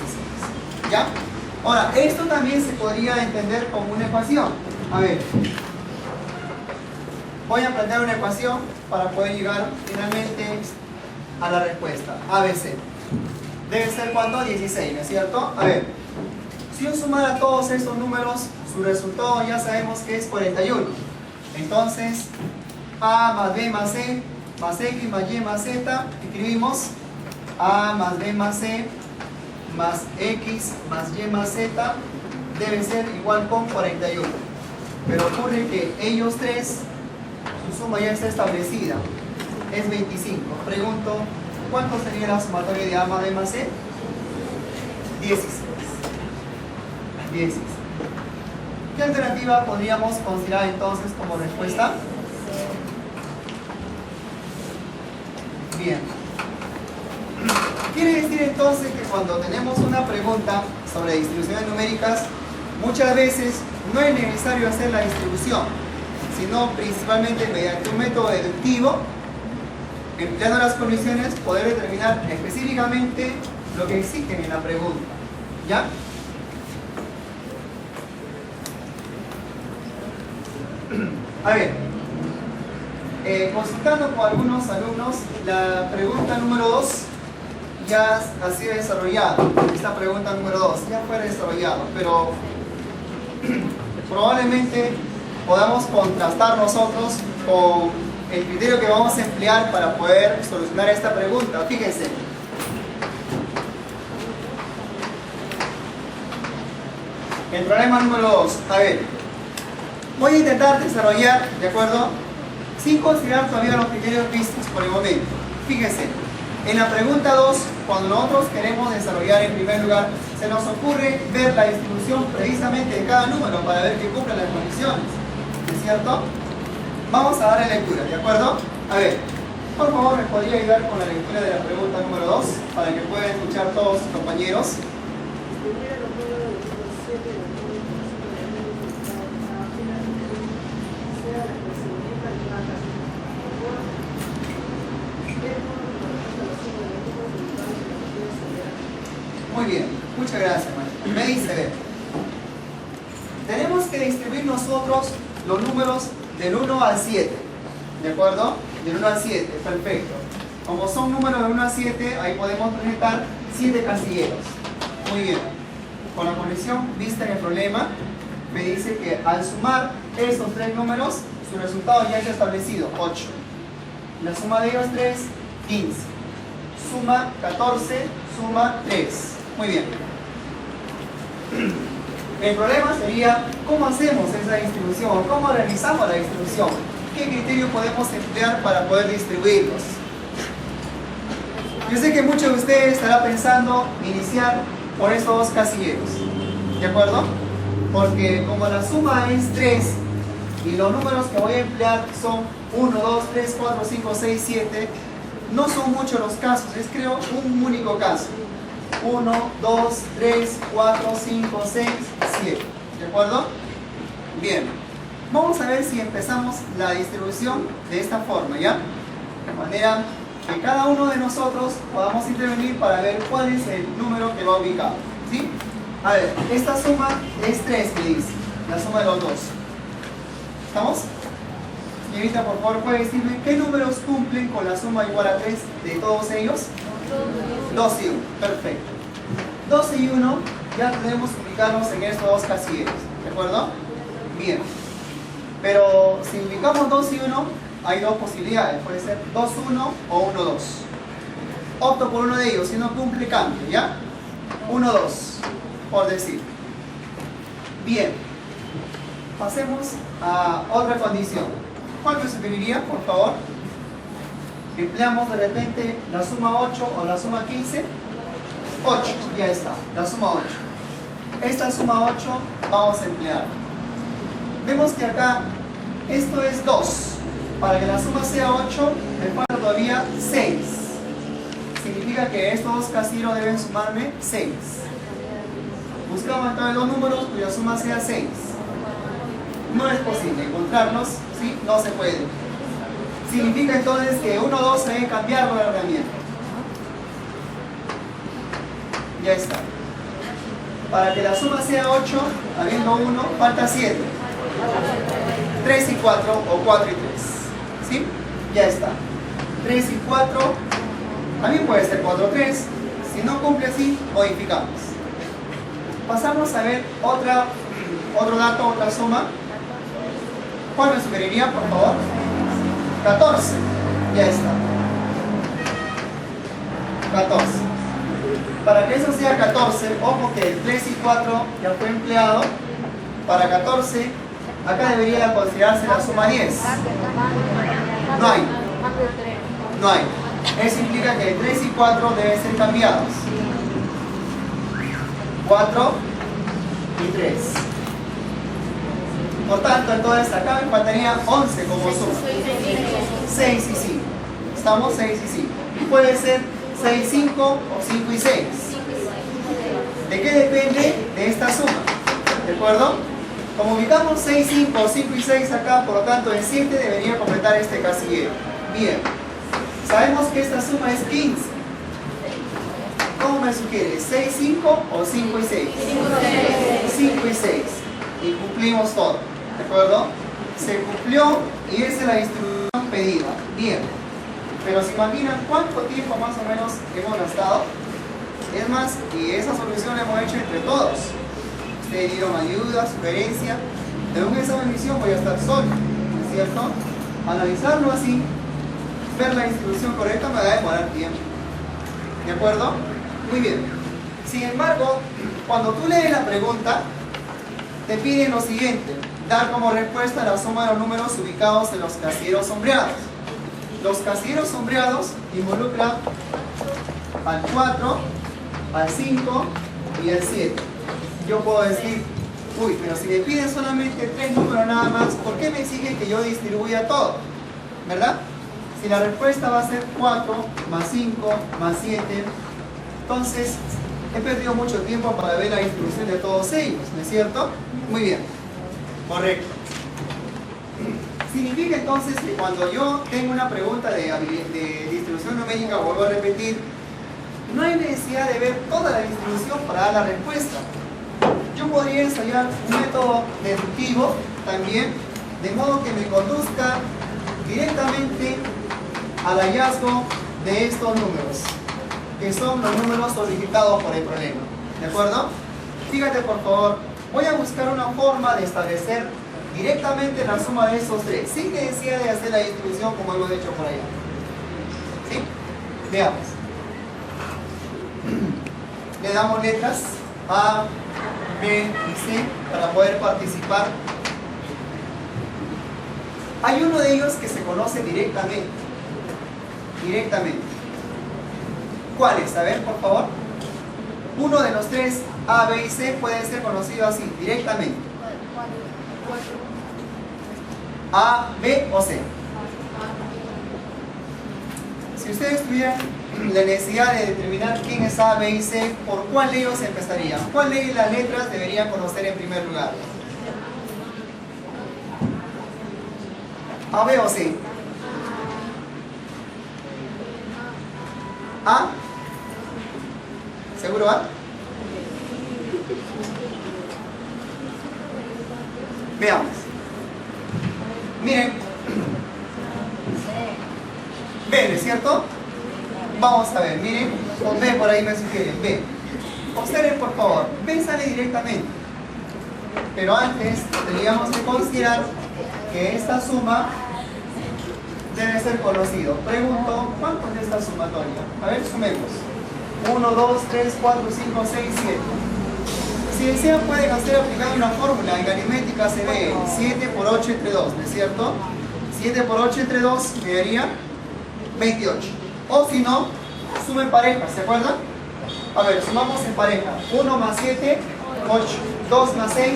¿Ya? Ahora, esto también se podría entender como una ecuación. A ver, voy a plantear una ecuación para poder llegar finalmente a la respuesta. ABC. Debe ser ¿cuánto? 16, ¿no es cierto? A ver, si yo sumara todos estos números, su resultado ya sabemos que es 41. Entonces, A más B más C más X más Y más Z, escribimos A más B más C más X más Y más Z debe ser igual con 41. Pero ocurre que ellos tres, su suma ya está establecida, es 25. Pregunto, ¿cuánto sería la sumatoria de A más B más C? 16. 16. ¿Qué alternativa podríamos considerar entonces como respuesta? Bien. Quiere decir entonces que cuando tenemos una pregunta sobre distribuciones numéricas, muchas veces no es necesario hacer la distribución, sino principalmente mediante un método deductivo, empleando las condiciones, poder determinar específicamente lo que exigen en la pregunta. ¿Ya? A ver, consultando con algunos alumnos, la pregunta número 2 ya ha sido desarrollada. Esta pregunta número 2 ya fue desarrollada, pero probablemente podamos contrastar nosotros con el criterio que vamos a emplear para poder solucionar esta pregunta. Fíjense. El problema número 2. A ver, voy a intentar desarrollar, ¿de acuerdo?, sin considerar todavía los criterios vistos por el momento. Fíjense, en la pregunta 2, cuando nosotros queremos desarrollar en primer lugar, se nos ocurre ver la distribución precisamente de cada número para ver que cumplan las condiciones. ¿No es cierto? Vamos a darle lectura, ¿de acuerdo? A ver, por favor, ¿me podría ayudar con la lectura de la pregunta número 2 para que puedan escuchar todos sus compañeros? Muy bien, muchas gracias, maestro. Me dice, ver, tenemos que distribuir nosotros los números del 1 al 7, ¿de acuerdo? Del 1 al 7, perfecto. Como son números del 1 al 7, ahí podemos presentar 7 casilleros. Muy bien. Con la condición vista en el problema, me dice que al sumar esos tres números, su resultado ya está establecido, 8. La suma de ellos 3, 15. Suma 14, suma 3. Muy bien. El problema sería cómo hacemos esa distribución o cómo realizamos la distribución. ¿Qué criterio podemos emplear para poder distribuirlos? Yo sé que muchos de ustedes estarán pensando iniciar por estos dos casilleros. ¿De acuerdo? Porque como la suma es 3 y los números que voy a emplear son 1, 2, 3, 4, 5, 6, 7, no son muchos los casos, es creo un único caso. 1, 2, 3, 4, 5, 6, 7. ¿De acuerdo? Bien. Vamos a ver si empezamos la distribución de esta forma, ¿ya? De manera que cada uno de nosotros podamos intervenir para ver cuál es el número que va ubicado. ¿Sí? A ver, esta suma es 3, me dice. La suma de los dos. ¿Estamos? Señorita, por favor, ¿puede decirme qué números cumplen con la suma igual a 3 de todos ellos? 2 y 1, perfecto. 2 y 1 ya podemos ubicarnos en estos dos casilleros, ¿de acuerdo? Bien. Pero si ubicamos 2 y 1, hay dos posibilidades, puede ser 2, 1 o 1, 2. Opto por uno de ellos, si no cumple cambio, ¿ya? 1, 2, por decir. Bien. Pasemos a otra condición. ¿Cuál me sugeriría, por favor? Empleamos de repente la suma 8 o la suma 15. 8, ya está, la suma 8. Esta suma 8 vamos a emplear. Vemos que acá esto es 2. Para que la suma sea 8, me falta todavía 6. significa que estos dos casilleros deben sumarme 6. Buscamos entonces dos números cuya suma sea 6. No es posible encontrarlos, ¿sí? No se puede. Significa entonces que 1, 2 se debe cambiarlo de herramienta. Ya está. Para que la suma sea 8, habiendo 1, falta 7. 3 y 4 o 4 y 3. ¿Sí? Ya está. 3 y 4, también puede ser 4 y 3. Si no cumple así, modificamos. Pasamos a ver otro dato, otra suma. ¿Cuál me sugeriría, por favor? 14. Ya está. 14. Para que eso sea 14, ojo que el 3 y 4 ya fue empleado. Para 14, acá debería considerarse la suma 10. No hay. No hay. Eso implica que el 3 y 4 deben ser cambiados. 4 y 3. Por tanto, entonces acá me faltaría 11 como suma. 6 y 5. Estamos 6 y 5. Y puede ser 6 y 5 o 5 y 6. ¿De qué depende de esta suma? ¿De acuerdo? Como ubicamos 6, 5, 5 y 6 acá, por lo tanto el 7 debería completar este casillero. Bien. Sabemos que esta suma es 15. ¿Cómo me sugiere? ¿6, 5 o 5 y 6? 5 y 6. Y cumplimos todo. ¿De acuerdo? Se cumplió y esa es la instrucción pedida. Bien. Pero se imaginan cuánto tiempo más o menos hemos gastado. Es más, y esa solución la hemos hecho entre todos. Ustedes dieron ayuda, sugerencia. En un examen de emisión voy a estar solo, ¿no es cierto? Analizarlo así, ver la instrucción correcta me va a demorar tiempo. ¿De acuerdo? Muy bien. Sin embargo, cuando tú lees la pregunta, te piden lo siguiente: dar como respuesta la suma de los números ubicados en los casilleros sombreados. Los casilleros sombreados involucran al 4, al 5 y al 7. Yo puedo decir, uy, pero si me piden solamente 3 números nada más, ¿por qué me exigen que yo distribuya todo? ¿Verdad? Si la respuesta va a ser 4 más 5 más 7, entonces he perdido mucho tiempo para ver la distribución de todos ellos, ¿no es cierto? Muy bien, correcto. Significa entonces que cuando yo tengo una pregunta de distribución numérica, vuelvo a repetir, no hay necesidad de ver toda la distribución para dar la respuesta. Yo podría ensayar un método deductivo también, de modo que me conduzca directamente al hallazgo de estos números, que son los números solicitados por el problema. ¿De acuerdo? Fíjate por favor, voy a buscar una forma de establecer directamente la suma de estos tres, sin necesidad de hacer la distribución como hemos hecho por allá. ¿Sí? Veamos. Le damos letras A, B y C para poder participar. Hay uno de ellos que se conoce directamente. ¿Cuál es? A ver, por favor. Uno de los tres, A, B y C, puede ser conocido así, directamente. A, B o C. Si ustedes tuvieran la necesidad de determinar quién es A, B y C, ¿por cuál de ellos empezarían? ¿Cuál de las letras deberían conocer en primer lugar? ¿A, B o C? ¿A? ¿Seguro A? Veamos. Miren. B, ¿no es cierto? Vamos a ver, miren. Con B por ahí me sugieren. B. Observen por favor. B sale directamente. Pero antes tendríamos que considerar que esta suma debe ser conocido. Pregunto, ¿cuánto es esta sumatoria? A ver, sumemos. 1, 2, 3, 4, 5, 6, 7. Si desean pueden hacer aplicando una fórmula. En aritmética se ve 7 por 8 entre 2, ¿no es cierto? 7 por 8 entre 2 me daría 28. O si no, sumen pareja, ¿se acuerdan? A ver, sumamos en pareja. 1 más 7, 8. 2 más 6,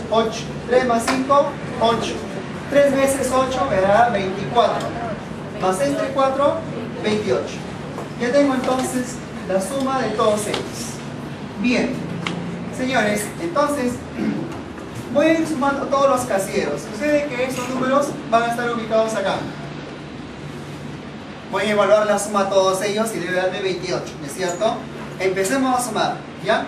8. 3 más 5, 8. 3 veces 8 me dará 24. Más entre 4, 28. Ya tengo entonces la suma de todos ellos. Bien, señores, entonces voy a ir sumando todos los casilleros. Sucede que estos números van a estar ubicados acá. Voy a evaluar la suma de todos ellos y debe darme 28, ¿no es cierto? Empecemos a sumar, ¿ya?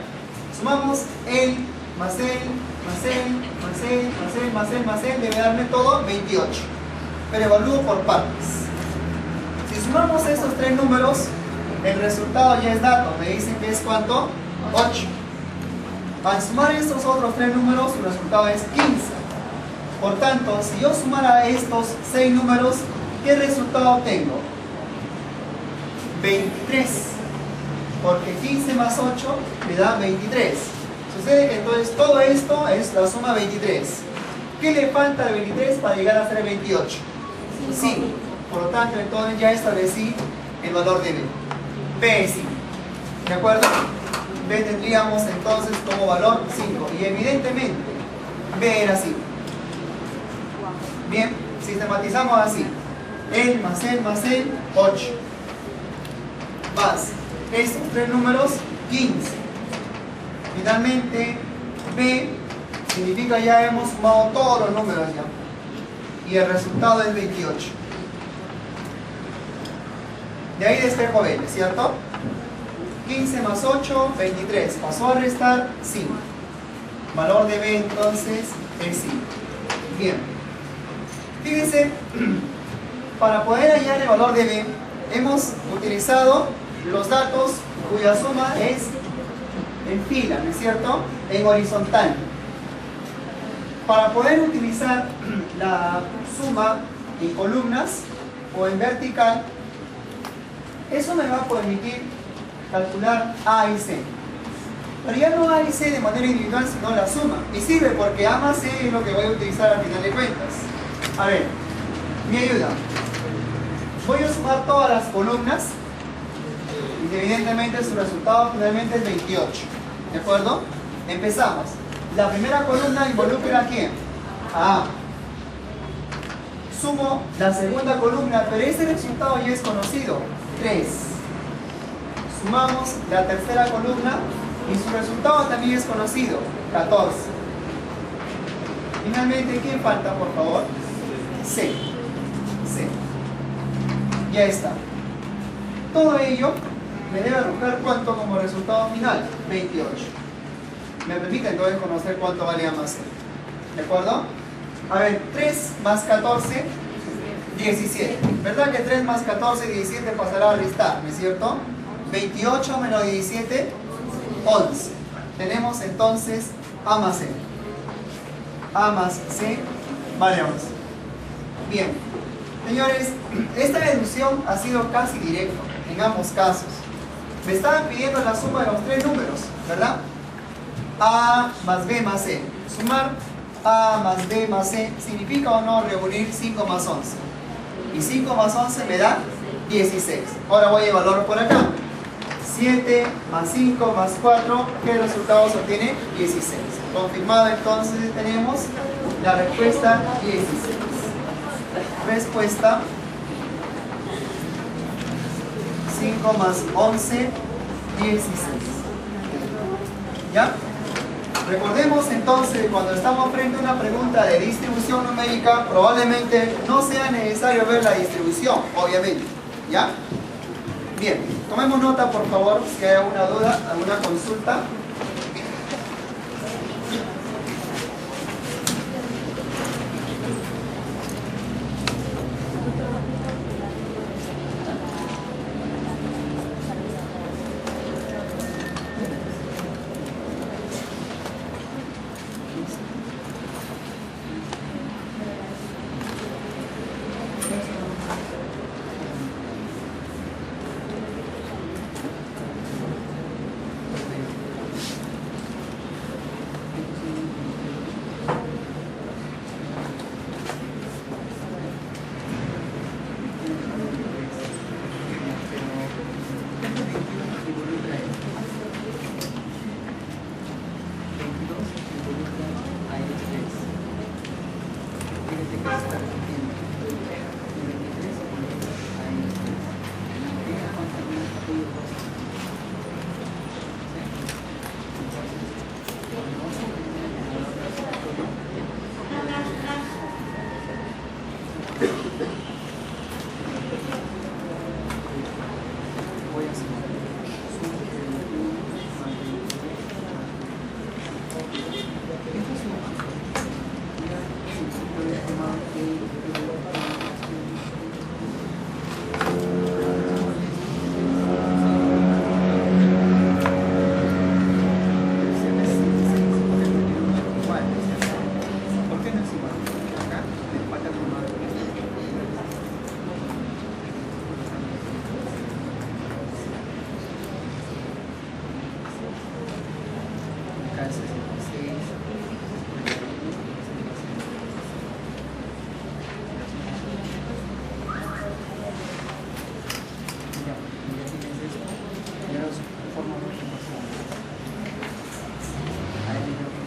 Sumamos el más el, más el, más el, más el, más el, más el, debe darme todo 28. Pero evalúo por partes. Si sumamos estos tres números, el resultado ya es dato. Me dicen que es ¿cuánto? 8. Al sumar estos otros tres números, el resultado es 15. Por tanto, si yo sumara estos 6 números, ¿qué resultado obtengo? 23. Porque 15 más 8 me da 23. Sucede que entonces todo esto es la suma 23. ¿Qué le falta al 23 para llegar a ser 28? 5. Por lo tanto, entonces ya establecí el valor de B. B es 5. ¿De acuerdo? B tendríamos entonces como valor 5. Y evidentemente, B era 5. Bien, sistematizamos así. El más el más el, 8. Más estos tres números, 15. Finalmente, B significa ya hemos sumado todos los números ya. Y el resultado es 28. De ahí despejo B, ¿cierto? 15 más 8, 23. Pasó a restar 5. Valor de B entonces es 5. Bien. Fíjense, para poder hallar el valor de B, hemos utilizado los datos cuya suma es en fila, ¿no es cierto? En horizontal. Para poder utilizar la suma en columnas o en vertical, eso me va a permitir calcular A y C. Pero ya no A y C de manera individual, sino la suma. Y sirve porque A más C es lo que voy a utilizar al final de cuentas. A ver, me ayuda. Voy a sumar todas las columnas y evidentemente su resultado finalmente es 28. ¿De acuerdo? Empezamos. La primera columna involucra ¿a quién? A A. Sumo la segunda columna, pero ese resultado ya es conocido. 3. Sumamos la tercera columna y su resultado también es conocido. 14. Finalmente, ¿quién falta, por favor? C. C. Ya está. Todo ello me debe arrojar ¿cuánto como resultado final? 28. Me permite entonces conocer cuánto vale A más C. ¿De acuerdo? A ver, 3 más 14, 17. ¿Verdad que 3 más 14, 17 pasará a restar, ¿no es cierto? 28 menos 17, 11. Tenemos entonces A más C. A más C vale 11. Bien. Señores, esta deducción ha sido casi directa en ambos casos. Me estaban pidiendo la suma de los tres números, ¿verdad? A más B más C. Sumar A más B más C significa o no reunir 5 más 11. Y 5 más 11 me da 16. Ahora voy a evaluar por acá. 7 más 5 más 4, ¿qué resultado se obtiene? 16. Confirmado entonces tenemos la respuesta 16. Respuesta 5 más 11, 16. ¿Ya? Recordemos entonces, cuando estamos frente a una pregunta de distribución numérica, probablemente no sea necesario ver la distribución, obviamente. ¿Ya? Bien, tomemos nota por favor, si hay alguna duda, alguna consulta. Voy a sumar. ¿Por qué no es igual? Acá me falta sumar. Acá es 66. Ya tienes esto. Y ahora forma una ecuación. Ahí creo que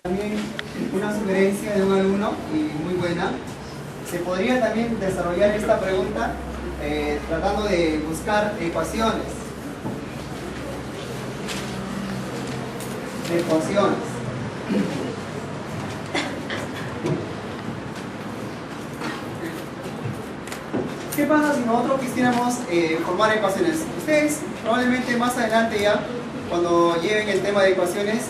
también una sugerencia de un alumno y muy buena. Se podría también desarrollar esta pregunta tratando de buscar ecuaciones. ¿Qué pasa si nosotros quisiéramos formar ecuaciones? Ustedes probablemente más adelante ya, cuando lleven el tema de ecuaciones,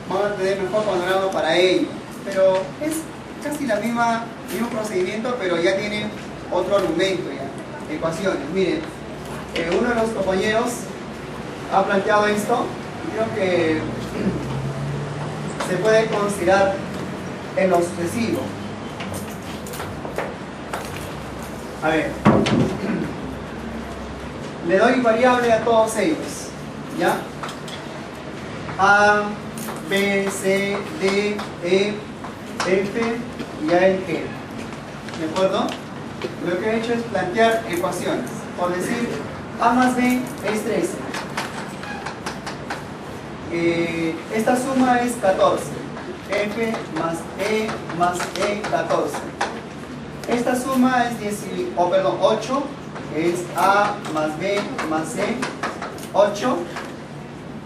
van a tener mejor panorama para ello. Pero es casi el mismo procedimiento, pero ya tiene otro argumento ya. Ecuaciones. Miren, uno de los compañeros ha planteado esto y creo que se puede considerar en lo sucesivo. A ver, le doy variable a todos ellos, ¿ya? A, B, C, D, E, F y A, L, G. ¿De acuerdo? Lo que he hecho es plantear ecuaciones. Por decir, A más B es 13. Esta suma es 14. F más E, 14. Esta suma es 8, es A más B más C, 8.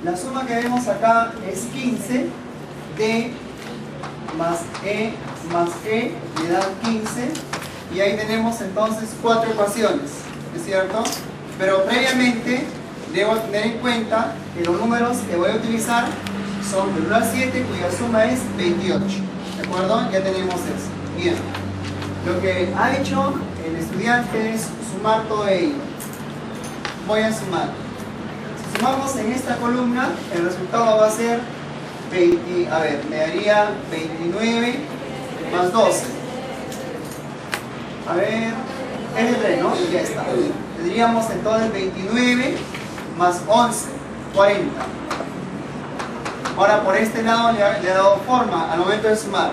La suma que vemos acá es 15, D más E le da 15, y ahí tenemos entonces 4 ecuaciones, ¿es cierto? Pero previamente debo tener en cuenta que los números que voy a utilizar son del 1 al 7, cuya suma es 28, ¿de acuerdo? Ya tenemos eso. Bien. Lo que ha hecho el estudiante es sumar todo ello. Voy a sumar. Si sumamos en esta columna, el resultado va a ser 20, a ver, me daría 29 más 12. A ver, es el 3, ¿no? Ya está. Tendríamos entonces 29 más 11, 40. Ahora por este lado le he dado forma al momento de sumar,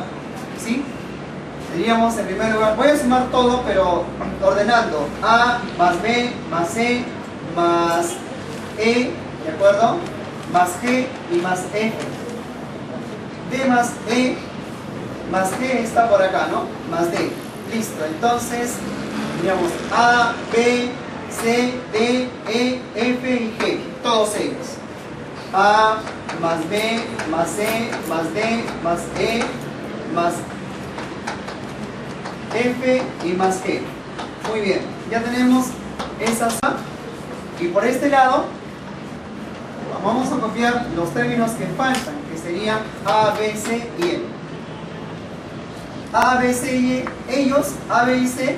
¿sí? Teníamos en primer lugar, voy a sumar todo pero ordenando: A más B más C más E, ¿de acuerdo? Más G y más F. D más E más G está por acá, ¿no? Más D. Listo, entonces teníamos A, B, C, D, E, F y G, todos ellos. A más B más C más D más E más F y más G. Muy bien, ya tenemos esas. Y por este lado vamos a copiar los términos que faltan, que serían A, B, C y E. A, B, C y E, ellos, A, B y C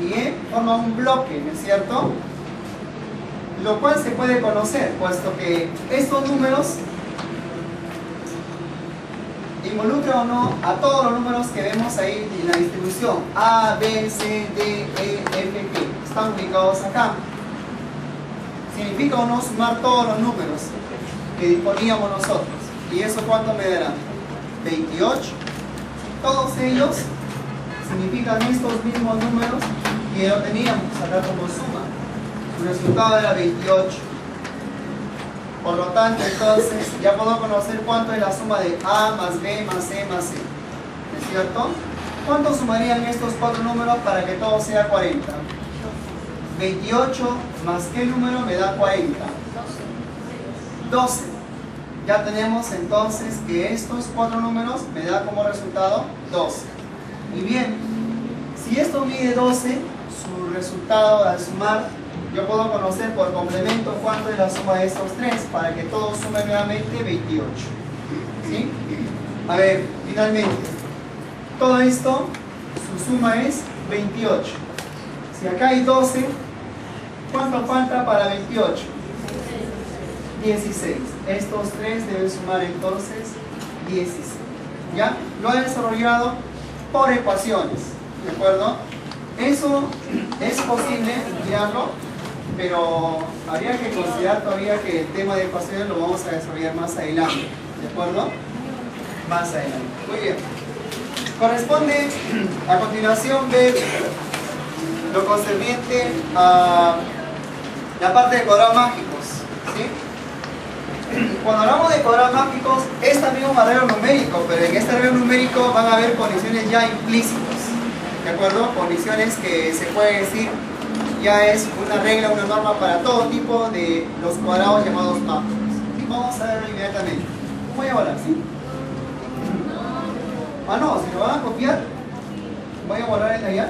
y E, forman un bloque, ¿no es cierto? Lo cual se puede conocer, puesto que estos números involucran o no a todos los números que vemos ahí en la distribución. A, B, C, D, E, F, G. Están ubicados acá. Significa o no sumar todos los números que disponíamos nosotros. ¿Y eso cuánto me dará? 28. Todos ellos significan estos mismos números que lo teníamos acá como suma. El resultado era 28. Por lo tanto, entonces, ya puedo conocer cuánto es la suma de A más B más C más C. ¿Es cierto? ¿Cuánto sumarían estos cuatro números para que todo sea 40? 28 más ¿qué número me da 40? 12. Ya tenemos entonces que estos cuatro números me da como resultado 12. Y bien, si esto mide 12, su resultado al sumar, yo puedo conocer por complemento cuánto es la suma de estos tres para que todo sume nuevamente 28. ¿Sí? A ver, finalmente, todo esto, su suma es 28. Si acá hay 12, ¿cuánto falta para 28? 16. Estos tres deben sumar entonces 16. ¿Ya? Lo he desarrollado por ecuaciones. ¿De acuerdo? Eso es posible estudiarlo, pero habría que considerar todavía que el tema de ecuaciones lo vamos a desarrollar más adelante. ¿De acuerdo? Más adelante. Muy bien. Corresponde a continuación ver lo concerniente a la parte de cuadrados mágicos. ¿Sí? Cuando hablamos de cuadrados mágicos es también un arreglo numérico, pero en este arreglo numérico van a haber condiciones ya implícitas, ¿de acuerdo? Condiciones que se puede decir ya es una regla, una norma para todo tipo de los cuadrados llamados mágicos. Vamos a verlo inmediatamente. Voy a borrar, ¿sí? Ah, no, si lo van a copiar, voy a borrar el de allá.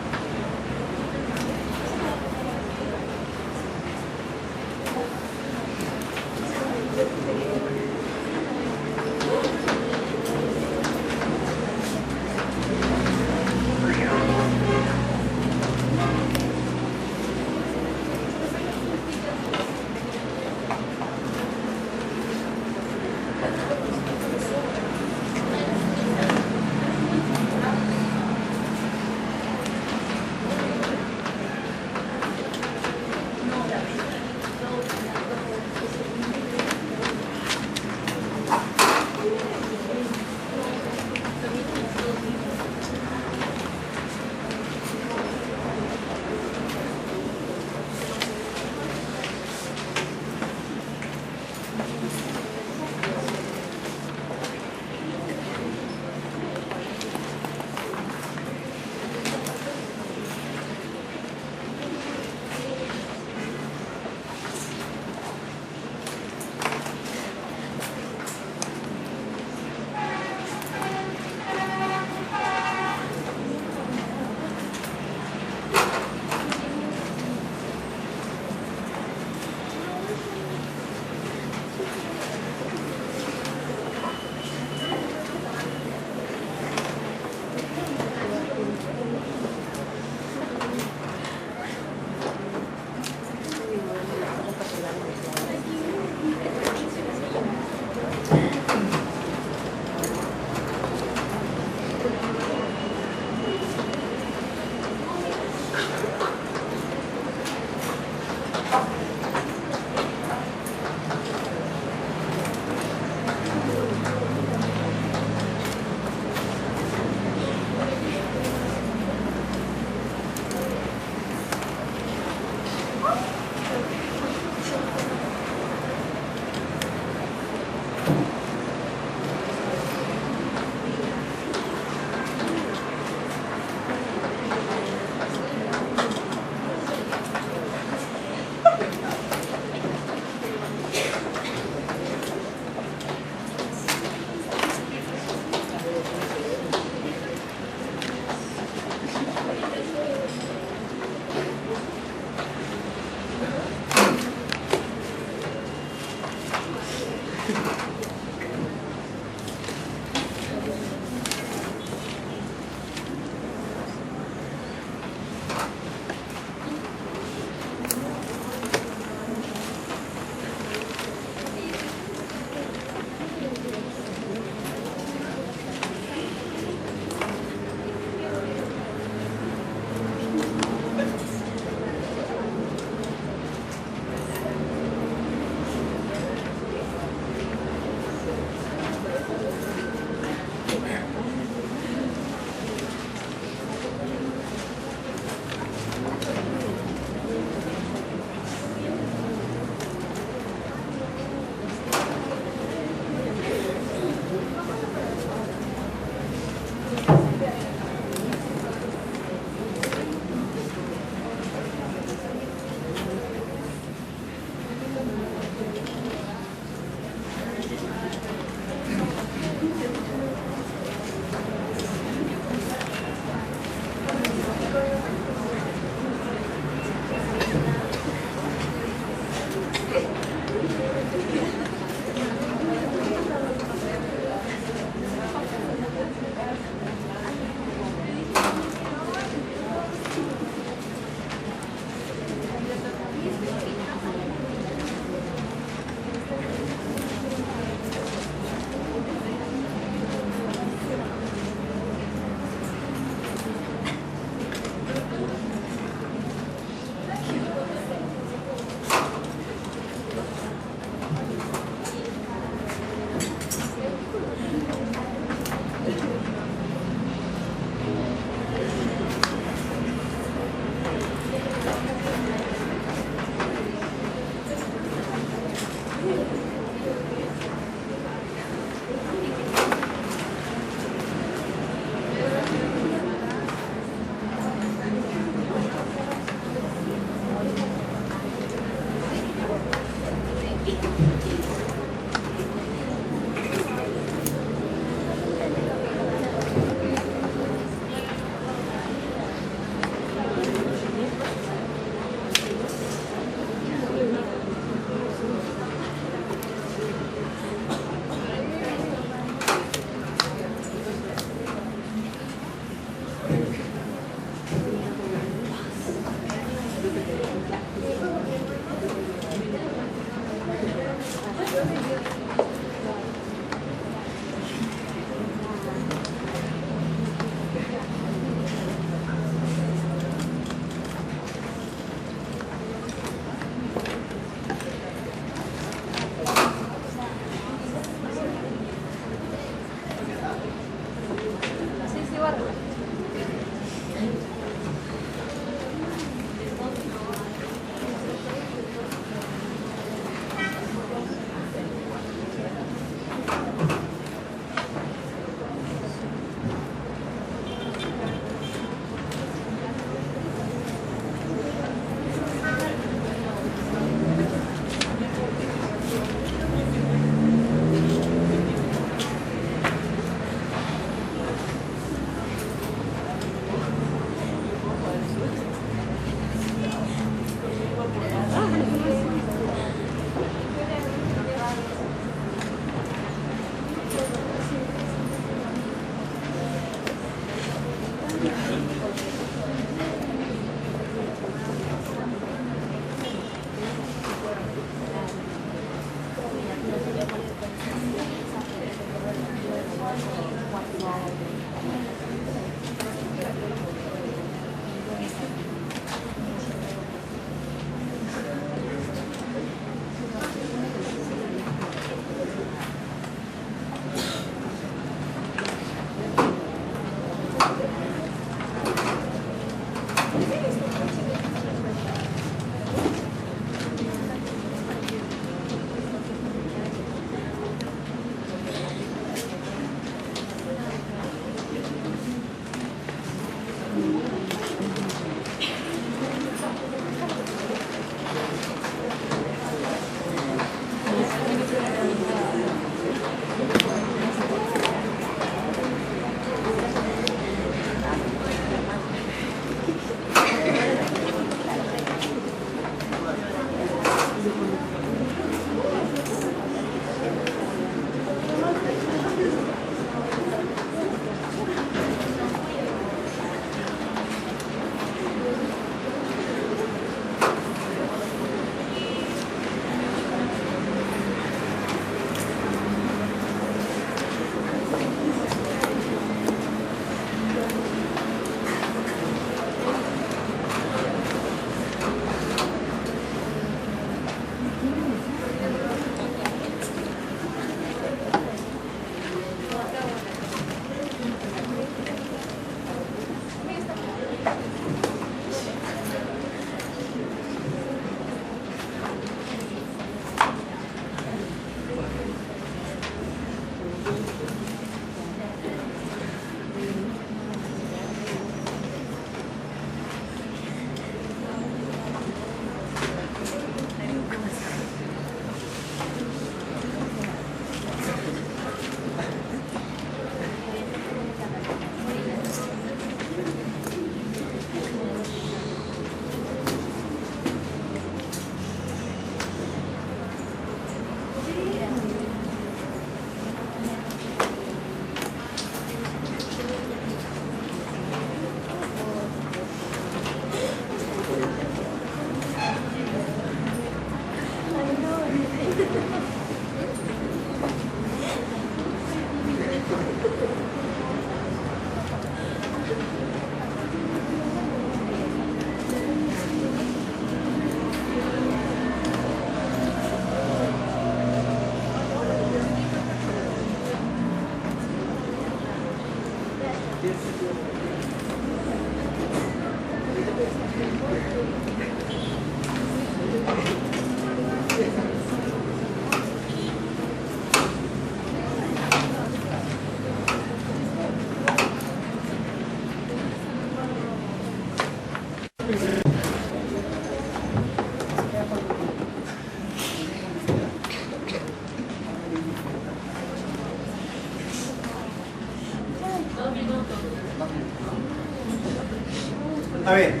A ver,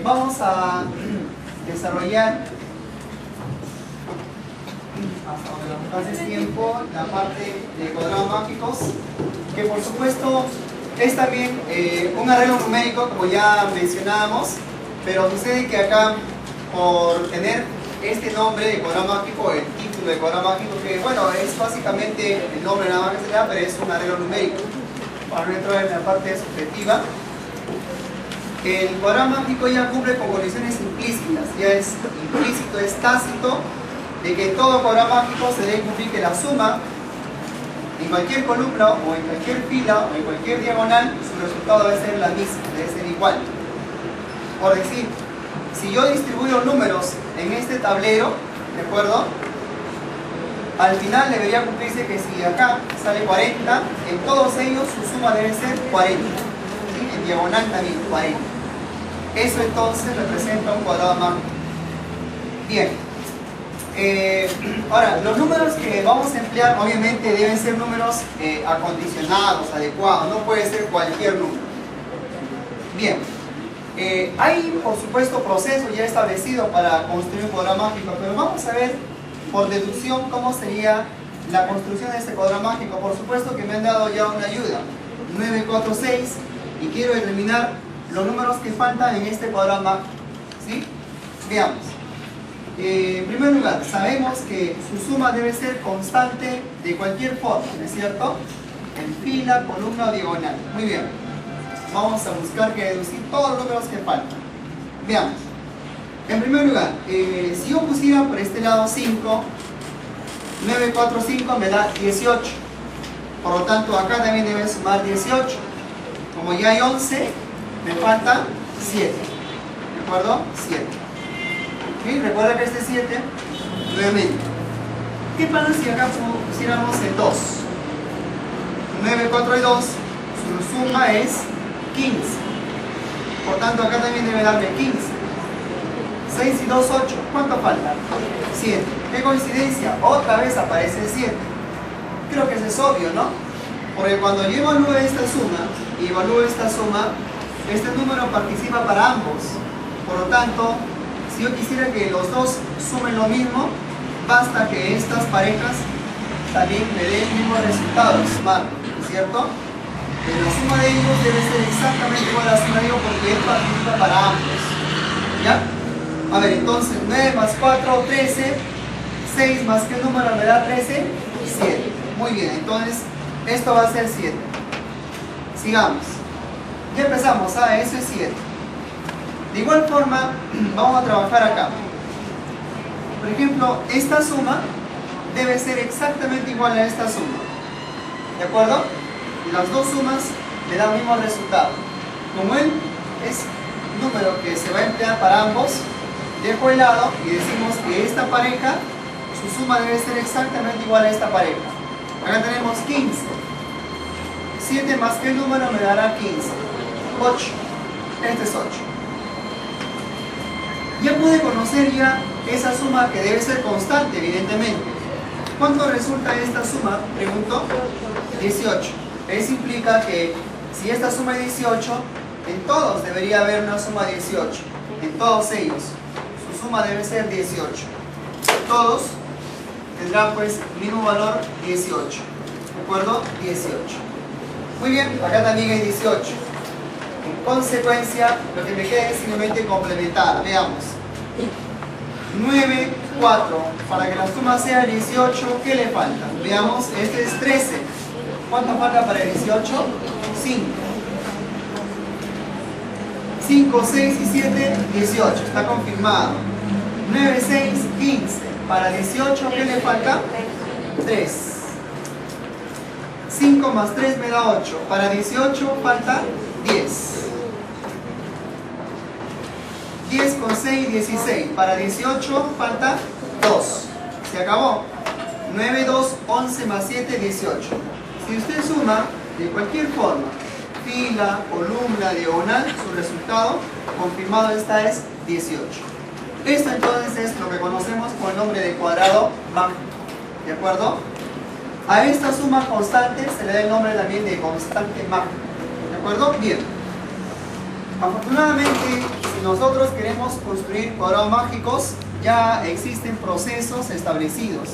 vamos a desarrollar hasta donde nos pase tiempo la parte de cuadrados mágicos, que por supuesto es también un arreglo numérico, como ya mencionábamos, pero sucede que acá, por tener este nombre de cuadrado mágico, el título de cuadrado mágico, que bueno, es básicamente el nombre nada más que se da, pero es un arreglo numérico, para no entrar en la parte subjetiva. El cuadrado mágico ya cumple con condiciones implícitas, ya es implícito, es tácito, de que todo cuadrado mágico se debe cumplir que la suma en cualquier columna o en cualquier fila o en cualquier diagonal, su resultado debe ser la misma, debe ser igual. Por decir, si yo distribuyo números en este tablero, ¿de acuerdo? Al final debería cumplirse que si acá sale 40, en todos ellos su suma debe ser 40. ¿Sí? En diagonal también 40. Eso entonces representa un cuadrado mágico. Bien. Ahora, los números que vamos a emplear obviamente deben ser números acondicionados, adecuados, no puede ser cualquier número. Bien, hay por supuesto procesos ya establecidos para construir un cuadrado mágico, pero vamos a ver por deducción cómo sería la construcción de este cuadrado mágico. Por supuesto que me han dado ya una ayuda, 9, 4, 6, y quiero eliminar los números que faltan en este cuadrado mágico, ¿sí? Veamos. En primer lugar, sabemos que su suma debe ser constante de cualquier forma, ¿no es cierto? En fila, columna o diagonal. Muy bien. Vamos a buscar que deducir todos los números que faltan. Veamos. En primer lugar, si yo pusiera por este lado 5, 9, 4, 5 me da 18. Por lo tanto, acá también debe sumar 18. Como ya hay 11, me falta 7. ¿De acuerdo? 7. ¿Okay? Recuerda que este 7, nuevamente. ¿Qué pasa si acá pusiéramos el 2? 9, 4 y 2, su suma es 15. Por tanto, acá también debe darme 15. 6 y 2, 8. ¿Cuánto falta? 7. ¿Qué coincidencia? Otra vez aparece el 7. Creo que eso es obvio, ¿no? Porque cuando yo evalúo esta suma y evalúo esta suma, este número participa para ambos. Por lo tanto, si yo quisiera que los dos sumen lo mismo, basta que estas parejas también me den el mismo resultado, ¿cierto? La suma de ellos debe ser exactamente igual a la suma de ellos porque él participa para ambos. ¿Ya? A ver, entonces 9 más 4, 13. 6 más ¿qué número me da 13? 7. Muy bien, entonces esto va a ser 7. Sigamos. Ya empezamos, eso es 7. De igual forma, vamos a trabajar acá. Por ejemplo, esta suma debe ser exactamente igual a esta suma. ¿De acuerdo? Las dos sumas me dan el mismo resultado. Como él es un número que se va a emplear para ambos, dejo el lado y decimos que esta pareja, su suma debe ser exactamente igual a esta pareja. Acá tenemos 15. 7 más ¿qué número me dará 15? 8. Este es 8. Ya pude conocer ya esa suma que debe ser constante, evidentemente. ¿Cuánto resulta esta suma? Pregunto. 18. Eso implica que si esta suma es 18, en todos debería haber una suma 18. En todos ellos. Su suma debe ser 18. Todos tendrán pues el mismo valor 18. ¿De acuerdo? 18. Muy bien, acá también hay 18. En consecuencia, lo que me queda es simplemente complementar. Veamos. 9, 4. Para que la suma sea 18, ¿qué le falta? Veamos, este es 13. ¿Cuánto falta para el 18? 5. 5, 6 y 7, 18. Está confirmado. 9, 6, 15. Para 18, ¿qué le falta? 3. 5 más 3 me da 8. Para 18 falta 10. 10 con 6, 16. Para 18 falta 2. Se acabó. 9, 2, 11 más 7, 18. Si usted suma de cualquier forma, fila, columna, diagonal, su resultado confirmado esta es 18. Esto entonces es lo que conocemos con el nombre de cuadrado mágico. ¿De acuerdo? A esta suma constante se le da el nombre también de constante mágica. ¿De acuerdo? Bien. Afortunadamente, si nosotros queremos construir cuadrados mágicos, ya existen procesos establecidos,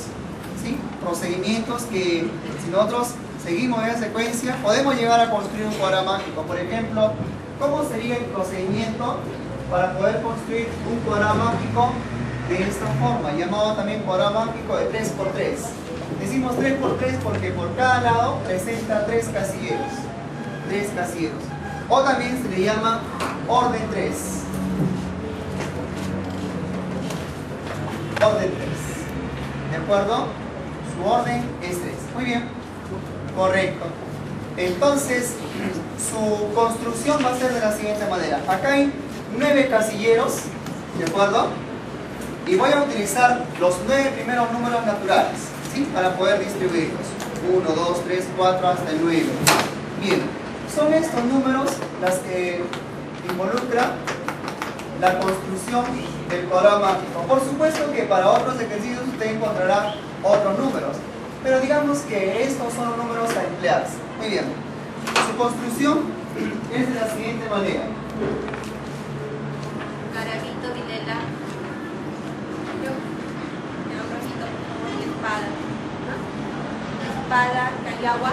¿sí? Procedimientos que si nosotros seguimos esa secuencia, podemos llegar a construir un cuadrado mágico. Por ejemplo, ¿cómo sería el procedimiento para poder construir un cuadrado mágico de esta forma? Llamado también cuadrado mágico de 3×3. Decimos 3×3 porque por cada lado presenta 3 casilleros. 3 casilleros. O también se le llama orden 3. Orden 3. ¿De acuerdo? Su orden es 3. Muy bien. Correcto. Entonces, su construcción va a ser de la siguiente manera. Acá hay 9 casilleros, ¿de acuerdo? Y voy a utilizar los 9 primeros números naturales, ¿sí? Para poder distribuirlos. 1, 2, 3, 4 hasta el 9. Bien, son estos números las que involucran la construcción del cuadrado mágico. Por supuesto que para otros ejercicios usted encontrará otros números. Pero digamos que estos son los números a emplear. Muy bien. Su construcción es de la siguiente manera. Garavito, Vilela. Yo. El otro por favor. Espada. ¿No? Espada, Callagua.